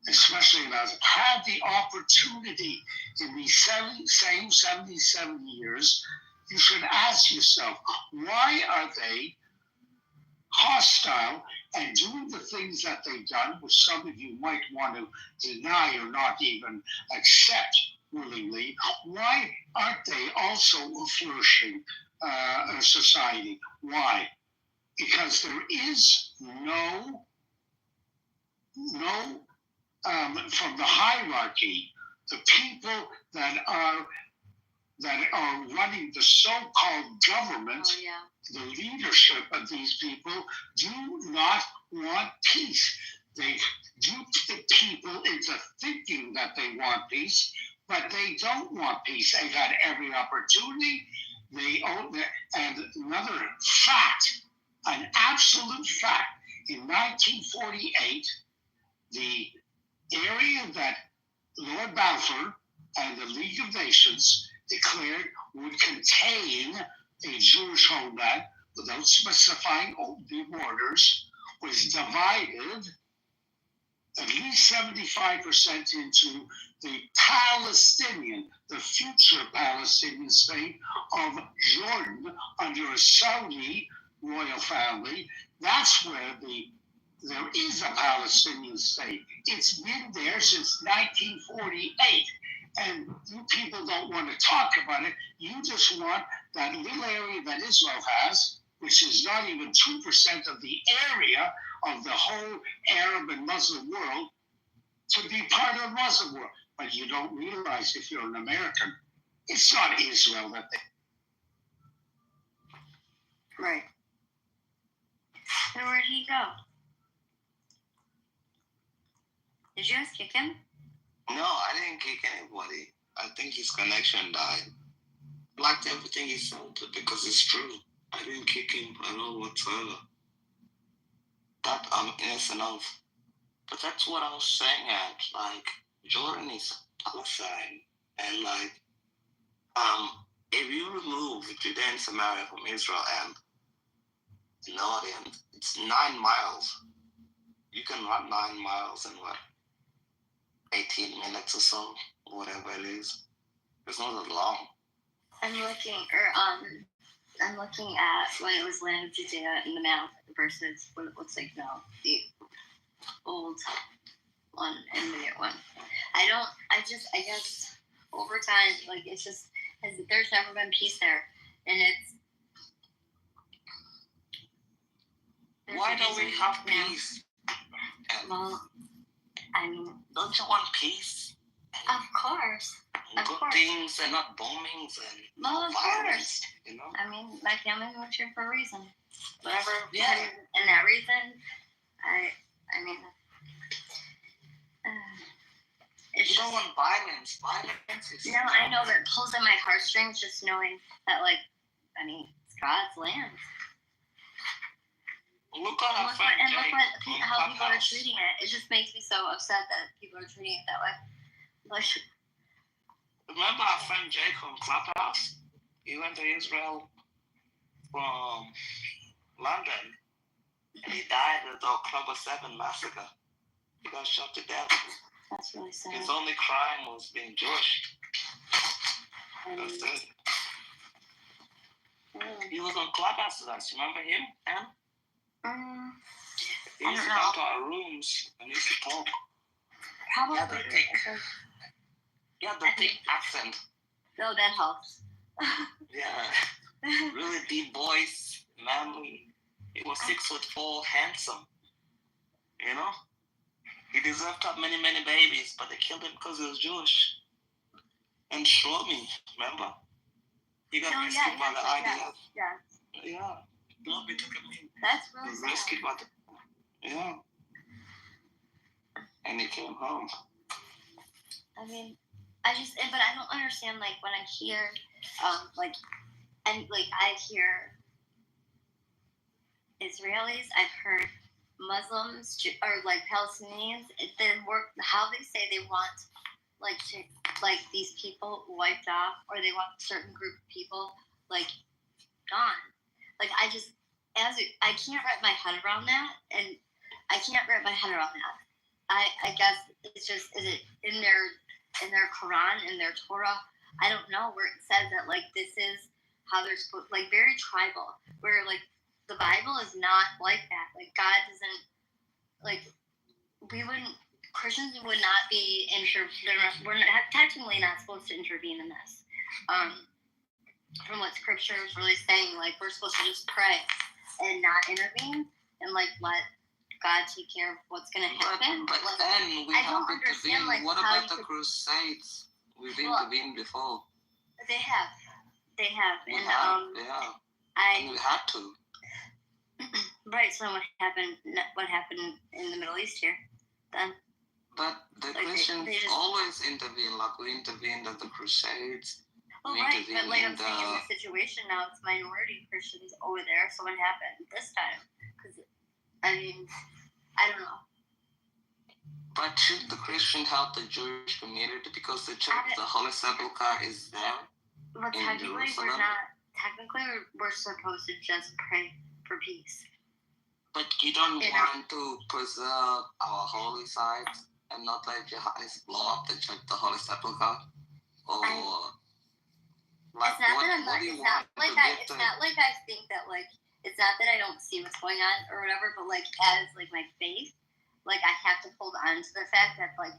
especially in Gaza, had the opportunity in these same 77 years. You should ask yourself, why are they hostile and doing the things that they've done, which some of you might want to deny or not even accept willingly? Why aren't they also a flourishing society? Why? Because there is no from the hierarchy, the people that are that are running the so-called government, the leadership of these people, do not want peace. They dupe the people into thinking that they want peace, but they don't want peace. They got every opportunity. And another fact, an absolute fact, in 1948, the area that Lord Balfour and the League of Nations declared would contain a Jewish homeland without specifying the borders was divided at least 75% into the Palestinian, the future Palestinian state of Jordan under a Saudi royal family. That's where there is a Palestinian state. It's been there since 1948. And you people don't want to talk about it. You just want that little area that Israel has, which is not even 2% of the area of the whole Arab and Muslim world, to be part of the Muslim world. But you don't realize, if you're an American, it's not Israel that they... Right. So where'd he go? Did you guys kick him? No, I didn't kick anybody. I think his connection died. Blocked everything he said because it's true. I didn't kick him at all whatsoever. That I'm innocent of. But that's what I was saying at. Like, Jordan is Palestine. And like, if you remove Judea and Samaria from Israel and Northern, it's 9 miles. You can run 9 miles in what? 18 minutes or so, whatever it is. It's not that long. I'm looking at when it was land of Judea in the map versus what it looks like now, the old one and the new one. I guess over time, like, it's just, there's never been peace there. And why don't we have peace? Well, I mean, don't you want peace? Of course. Good things and not bombings and of violence. Course. You know? I mean, my family moved here for a reason. Whatever. Yeah. And that reason, I mean, you don't want violence. Violence is... No, I know, but it pulls at my heartstrings just knowing that, like, I mean, it's God's land. Look at how people are treating it. It just makes me so upset that people are treating it that way. Like, remember our friend Jake on Clubhouse? He went to Israel from London, and he died at the October 7 massacre. He got shot to death. That's really sad. His only crime was being Jewish. That's it. He was on Clubhouse with us. Remember him, Anne? He used to come to our rooms and he used to talk. Probably. He had the thick accent. No, that helps. Yeah. Really deep voice, manly. He was 6'4", handsome. You know? He deserved to have many, many babies, but they killed him because he was Jewish. And Shlomi, remember? He got rescued by the IDF. Yeah. Shlomi took him in. That's really sad. Rescued by the... Yeah. And he came home. I mean, but I don't understand, like, when I hear, I hear Israelis, I've heard Muslims, or, like, Palestinians, how they say they want, these people wiped off, or they want a certain group of people, like, gone. Like, I can't wrap my head around that, and I can't wrap my head around that. I guess it's just, is it in their Quran, in their Torah? I don't know, where it says that, like, this is how they're supposed, like, very tribal, where, like, the Bible is not like that. Like, God doesn't, like, Christians would not be we're technically not supposed to intervene in this. From what Scripture is really saying, like, we're supposed to just pray and not intervene and, like, let God take care of what's going to happen. But like, then we I have don't understand, intervened. like, what how about the Crusades? We've intervened before. They have, We and have, yeah. And we had to. Right. So what happened? What happened in the Middle East here? Then. But the Christians they just always intervene. Like we intervened at the Crusades. Well, right, but like I'm saying, in this situation now, it's minority Christians over there. So what happened this time? Because I mean, I don't know. But should the Christian help the Jewish community because the church, the Holy Sepulchre, is there? Well, technically, we're not. Technically, we're supposed to just pray for peace. But you don't want to preserve our holy sites and not let jihadists blow up the church, the Holy Sepulchre, or like it's not that I'm not. It's not like I. It's not like I think that like. It's not that I don't see what's going on or whatever, but like as like my faith, like I have to hold on to the fact that like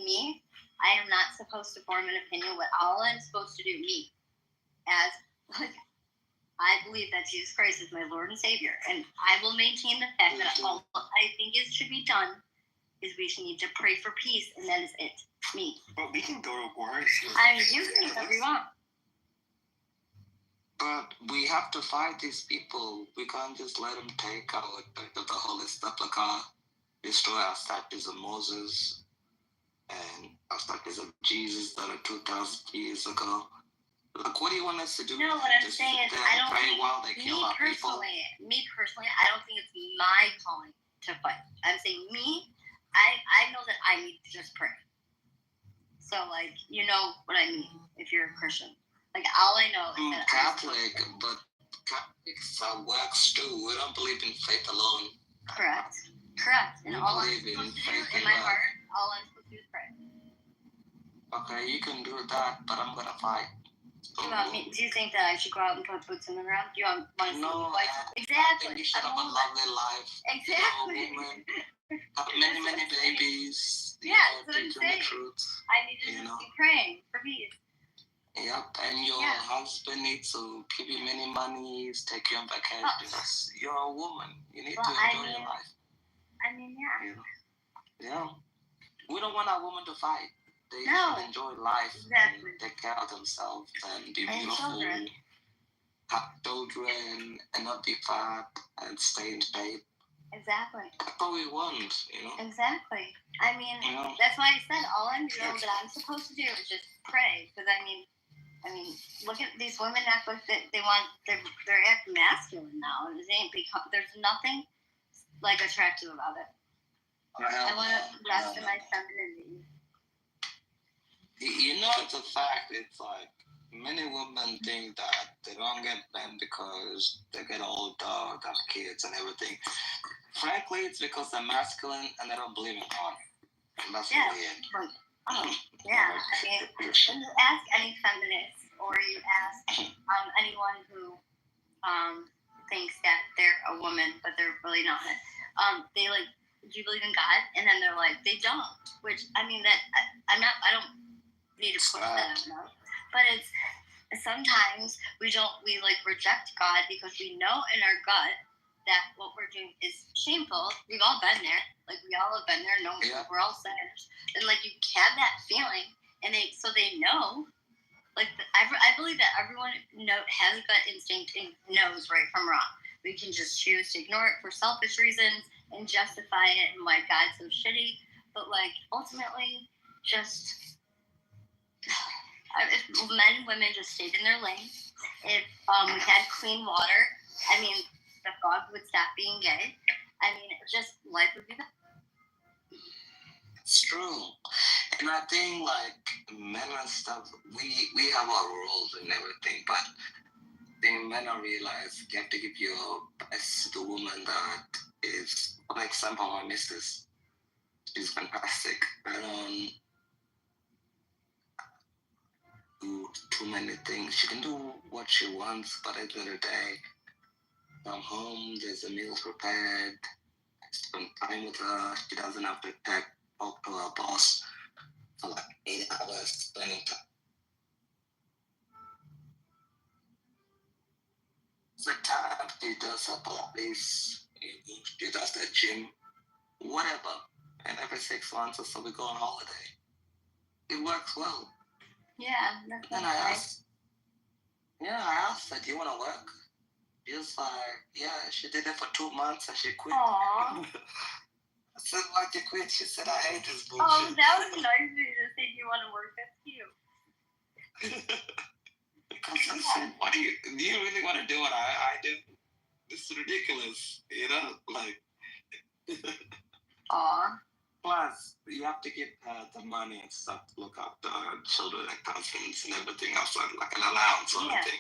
me, I am not supposed to form an opinion. What all I'm supposed to do, me, as like I believe that Jesus Christ is my Lord and Savior, and I will maintain the fact that all I think should be done is we should need to pray for peace, and that is it. Me. But we can go to war. I mean, you can do whatever you want. But we have to fight these people. We can't just let them take our the Holy Sepulchre, destroy our statues of Moses and our statues of Jesus that are 2,000 years ago. Like, what do you want us to do? No, what I'm saying is, I don't think, me personally, I don't think it's my calling to fight. I'm saying I know that I need to just pray. So, like, you know what I mean if you're a Christian. Like, all I know is that Catholic, but Catholics works too. We don't believe in faith alone. Correct. And we all believe I'm in supposed faith to do in my heart, all I'm supposed to do is pray. Okay, you can do that, but I'm gonna fight. So, do you think that I should go out and put boots in the ground? Do you want to see no, me exactly. I think you should have a lovely life. Exactly. Have many babies. Yeah, that's what I'm saying. I need to just be praying for peace. Yep, and your husband needs to give you many monies, take you on vacations. You're a woman. You need to enjoy your life. I mean, yeah. Yeah. We don't want our women to fight. They should enjoy life and take care of themselves and be beautiful, have children, and not be fat and stay in shape. Exactly. That's what we want, Exactly. I mean, that's why I said all I'm doing that I'm supposed to do is just pray. Because I mean, look at these women act like they're acting masculine now, and there's nothing like attractive about it. I want to rest in my femininity. It's a fact. It's like many women think that they don't get men because they get older, they have kids and everything. Frankly, it's because they're masculine and they don't believe in God. And that's really it. Yeah. I mean, when you ask any feminist or you ask anyone who thinks that they're a woman but they're really not, they like, do you believe in God? And then they're like, they don't. Which I mean that I don't need to push that out. But it's sometimes we reject God because we know in our gut that what we're doing is shameful. We've all been there. Like, we all have been there. No, we're all sinners. And, like, you have that feeling. And they know. Like, I believe that everyone has a gut instinct and knows right from wrong. We can just choose to ignore it for selfish reasons and justify it and why God's so shitty. But, like, ultimately, just... if men and women just stayed in their lane, if we had clean water, I mean... the frog would stop being gay. I mean, just life would be better. It's true. And I think, like, men and stuff, we have our roles and everything, but I think men don't realize you have to give your best to the woman that is, for example, my missus. She's fantastic. I don't do too many things. She can do what she wants, but at the end of the day, I'm home, there's a meal prepared, I spend time with her, she doesn't have to talk to her boss for like 8 hours spending time. The time she does her Pilates, she does the gym, whatever. And every 6 months or so we go on holiday. It works well. Yeah, that's And I asked her, do you want to work? She was like, yeah, she did it for 2 months and she quit. Aww. I said, why'd you quit? She said, I hate this bullshit. Oh, that was nice of you to say you want to work. That's cute. Because I said, do you really want to do what I do? It's ridiculous, you know? Like, Aw. plus, you have to give her the money and stuff to look after her children and husbands and everything else, like an allowance or anything.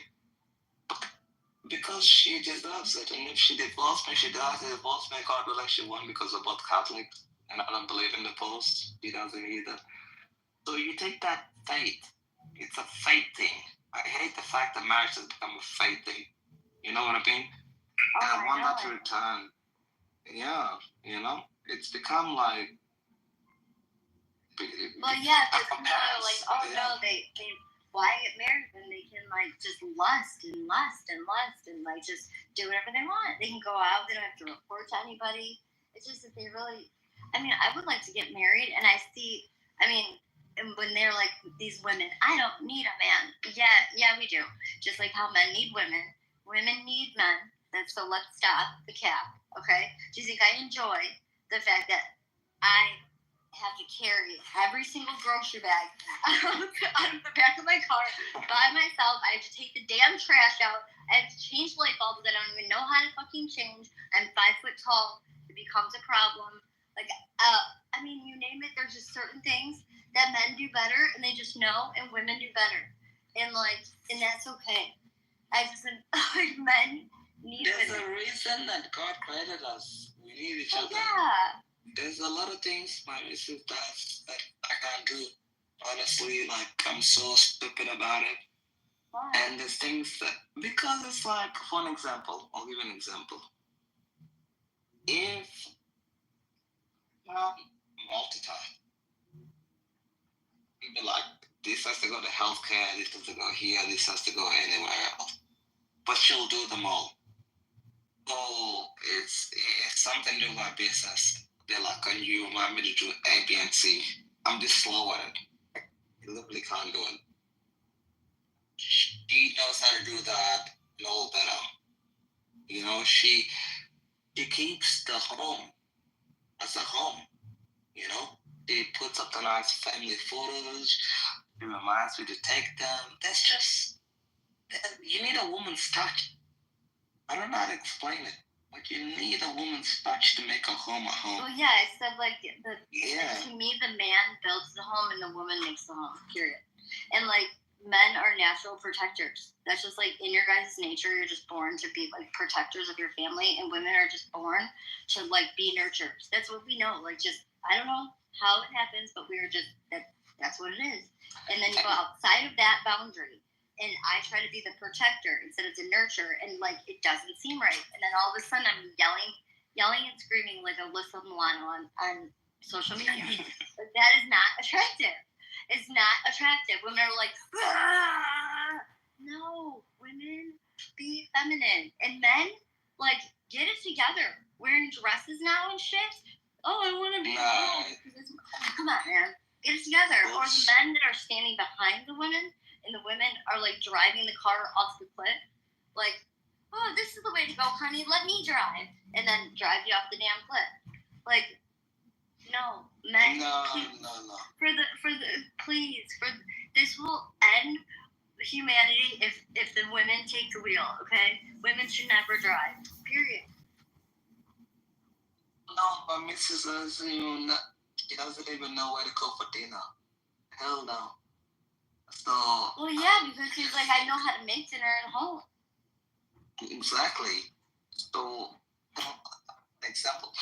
Because she deserves it. And if she divorced me, she does divorce me. God willing, she won because we're both Catholic. And I don't believe in divorce. She doesn't either. So you take that faith. It's a faith thing. I hate the fact that marriage has become a faith thing. You know what I mean? Oh, and I want that to return. Yeah, you know? It's become like... Well, yeah, because people are like, oh no, they why get married when they can like just lust and like just do whatever they want. They can go out, they don't have to report to anybody. It's just that they really, I mean, I would like to get married, and I see, I mean, and when they're like these women, I don't need a man. Yeah, we do. Just like how men need women, women need men. And so let's stop the cap, okay? Do you think I enjoy the fact that I have to carry every single grocery bag out of the back of my car by myself? I have to take the damn trash out. I have to change light bulbs that I don't even know how to fucking change. I'm 5 foot tall. It becomes a problem. Like, I mean, you name it. There's just certain things that men do better, and they just know, and women do better, and that's okay. I just like men need. There's a reason that God created us. We need each other. Yeah. There's a lot of things my missus does that I can't do. Honestly, like, I'm so stupid about it. Why? And there's things that, because it's like, for an example, I'll give you an example. If, multitask, you'd be like, this has to go to healthcare, this has to go here, this has to go anywhere else. But she'll do them all. Oh, it's something to do with my business. They're like, can you want me to do A, B, and C? I'm just slow at it. I literally can't do it. She knows how to do that no better. You know, she keeps the home as a home, you know? She puts up the nice family photos. She reminds me to take them. That's just, you need a woman's touch. I don't know how to explain it. But you need a woman's touch to make a home a home. Well, yeah, I said to me, the man builds the home and the woman makes the home, period. And like, men are natural protectors. That's just like in your guys' nature, you're just born to be like protectors of your family, and women are just born to like be nurturers. That's what we know. Like, just, I don't know how it happens, but we are just, that's what it is. And then you go outside of that boundary, and I try to be the protector instead of the nurture, and like it doesn't seem right. And then all of a sudden I'm yelling and screaming like Alyssa Milano on social media. But that is not attractive. It's not attractive. Women are like, ah! No, women, be feminine. And men, like, get it together. Wearing dresses now and shit. Oh, I want to be come on, man. Get it together. Or the men that are standing behind the women, and the women are like driving the car off the cliff, like, oh, this is the way to go, honey. Let me drive, and then drive you off the damn cliff. Like, no, men. No. Please, this will end humanity if the women take the wheel. Okay, women should never drive. Period. No, but Mrs. She doesn't even know where to go for dinner. Hell no. So. Well, yeah, because she's like, I know how to make dinner at home. Exactly. So, example,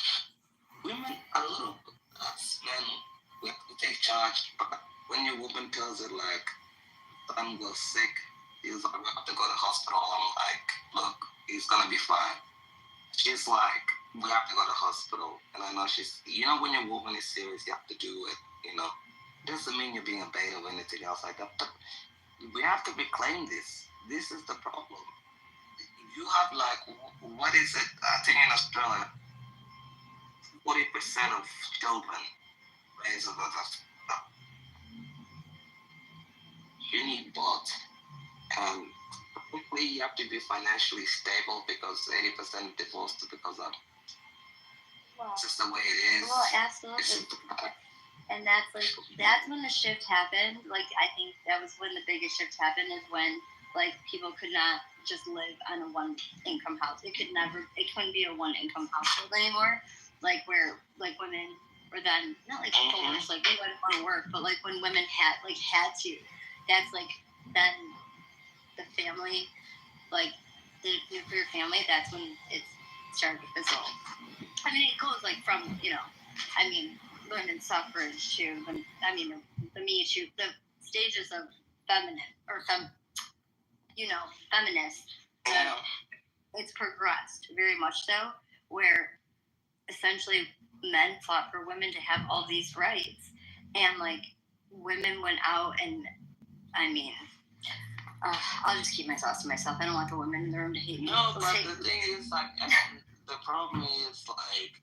women are little. Us men, we have to take charge. But when your woman tells it like, son was sick, he's like, we have to go to the hospital. I'm like, look, he's gonna be fine. She's like, we have to go to the hospital. And I know she's, you know, when your woman is serious, you have to do it, you know. Doesn't mean you're being a beta or anything else like that, but we have to reclaim this. This is the problem. You have like, what is it? I think in Australia, 40% of children raised You need both. Hopefully you have to be financially stable because 80% divorced because of it's just the way it is. Well, absolutely. And that's when the shift happened. Like, I think that was when the biggest shift happened, is when like people could not just live on a one income house. It couldn't be a one income household anymore. Like where like women were then not like forced, like they wouldn't want to work, but like when women had to, that's like then the family, like the nuclear family, that's when it started to fizzle. I mean, it goes like from, women's suffrage to the Me Too, the stages of feminist. It's progressed very much so, where essentially men fought for women to have all these rights, and like women went out and I'll just keep my thoughts to myself. I don't want the women in the room to hate me. No, but the thing is, like, the problem is, like,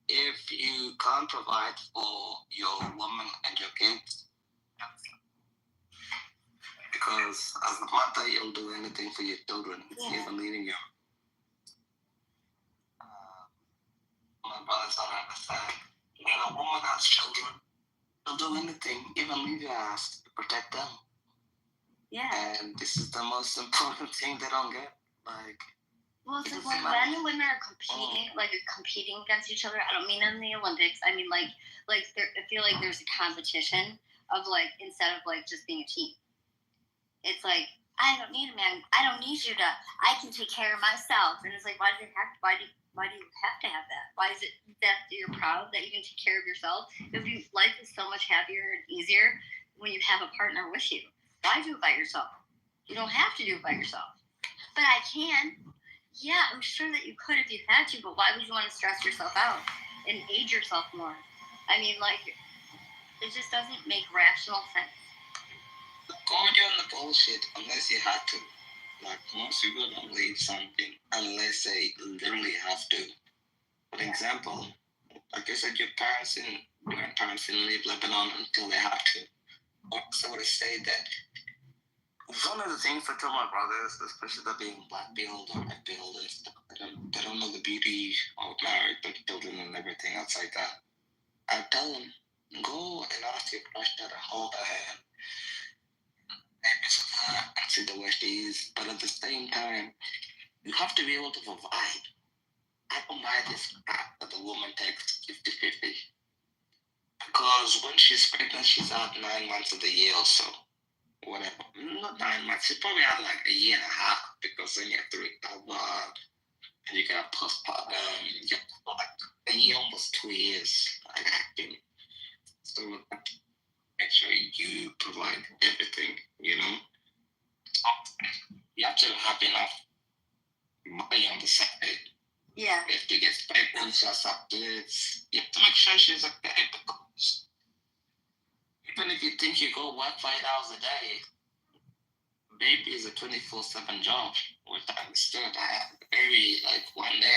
if you can't provide for your woman and your kids, because as a mother, you'll do anything for your children, even leaving you. My brothers don't understand. When a woman has children, they'll do anything, even leave your ass to protect them. Yeah. And this is the most important thing they don't get. Like, well, it's like when men and women are competing against each other. I don't mean in the Olympics. I mean I feel like there's a competition of like, instead of like just being a team. It's like, I don't need a man. I don't need you to. I can take care of myself. And it's like, why do you have to have that? Why is it that you're proud that you can take care of yourself? Life is so much happier and easier when you have a partner with you. Why do it by yourself? You don't have to do it by yourself. But I can. Yeah, I'm sure that you could if you had to, but why would you want to stress yourself out and age yourself more? I mean, like, it just doesn't make rational sense. Going on the bullshit unless you have to. Like, most people don't leave something unless they literally have to. For example, like I said, your grandparents didn't leave Lebanon until they have to. So I would say that one of the things I tell my brothers, especially that being black-pilled or red-pilled and stuff, they don't know the beauty of marriage, but children and everything outside that. I tell them, go and ask your crush to hold her hand. And see the way she is. But at the same time, you have to be able to provide. I don't buy this crap that the woman takes 50-50. Because when she's pregnant, she's out 9 months of the year or so. Whatever. Not 9 months. She's probably out like a year and a half, because then you have to recover and you got postpartum. You get like a year, almost 2 years, like acting. So make sure you provide everything, you know? You have to have enough money on the side. Yeah. If she gets pregnant, she has kids, you have to make sure she's okay, because even if you think you go work 5 hours a day, baby is a 24/7 job, which I understood. I had a baby like one day.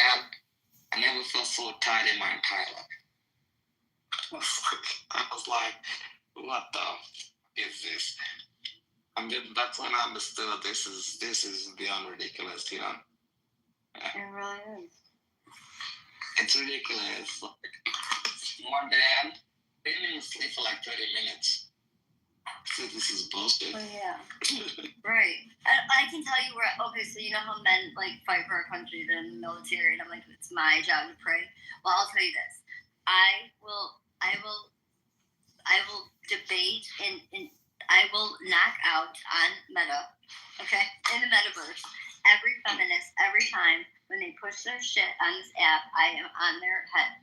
I never felt so tired in my entire life. I was like, what the f is this? And then that's when I understood this is beyond ridiculous, you know? It really is. It's ridiculous. Like, one day I didn't even sleep for like 30 minutes. So this is bullshit. Oh, yeah. Right. I can tell you okay, so you know how men like fight for our country, they're in the military, and I'm like, it's my job to pray. Well, I'll tell you this. I will debate and I will knock out on Meta, okay, in the metaverse, every feminist, every time when they push their shit on this app, I am on their head.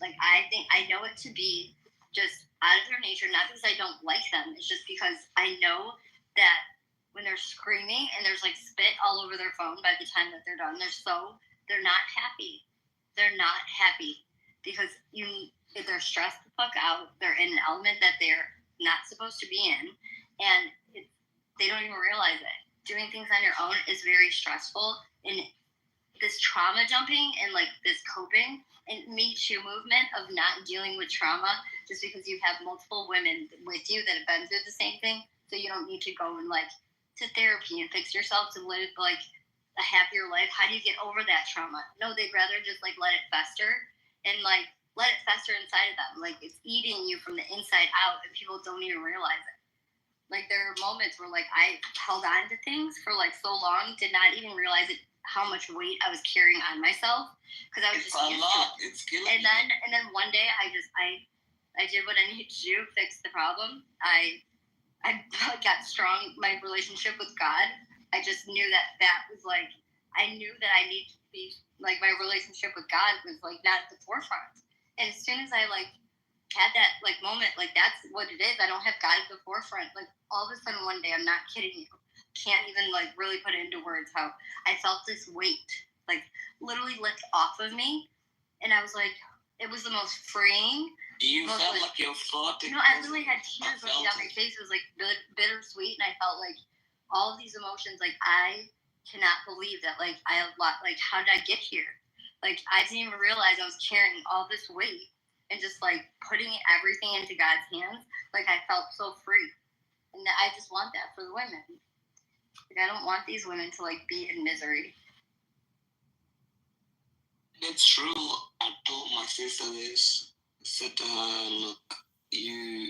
Like, I think I know it to be just out of their nature, not because I don't like them, it's just because I know that when they're screaming and there's like spit all over their phone by the time that they're done, they're not happy. They're not happy because if they're stressed the fuck out, they're in an element that they're not supposed to be in, and they don't even realize it. Doing things on your own is very stressful, and this trauma dumping and like this coping and Me Too movement of not dealing with trauma just because you have multiple women with you that have been through the same thing, so you don't need to go and like to therapy and fix yourself to live like a happier life. How do you get over that trauma? No, they'd rather just like let it fester and like let it fester inside of them. Like it's eating you from the inside out and people don't even realize it. Like there are moments where like I held on to things for like so long, did not even realize it, how much weight I was carrying on myself because I was It's just a used lot. to it. It's killing And then one day I did what I needed to do, fix the problem. I got strong. My relationship with God, I just knew that was like, I knew that I needed to be like, my relationship with God was like not at the forefront. And as soon as I like had that like moment, like that's what it is. I don't have God at the forefront. Like all of a sudden one day, I'm not kidding you, can't even like really put it into words how I felt this weight like literally lift off of me. And I was like, it was the most freeing. You felt like your thought. You know, I literally had tears running down my face. It was like bittersweet, and I felt like all of these emotions. Like I cannot believe that. Like like how did I get here? Like I didn't even realize I was carrying all this weight and just like putting everything into God's hands. Like I felt so free, and I just want that for the women. Like I don't want these women to like be in misery. It's true. I told my sister this. I said to her, look, your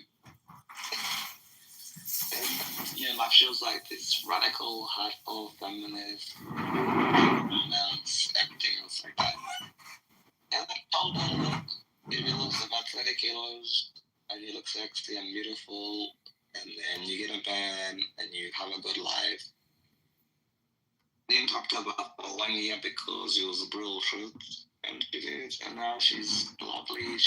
life shows like this radical, hardcore, feminist, romance, everything else like that. And I told her, look, if you lose about 30 kilos, and you look sexy and beautiful, and then you get a band, and you have a good life. Didn't talk about for 1 year because it was a brutal truth, and she did, and now she's lovely.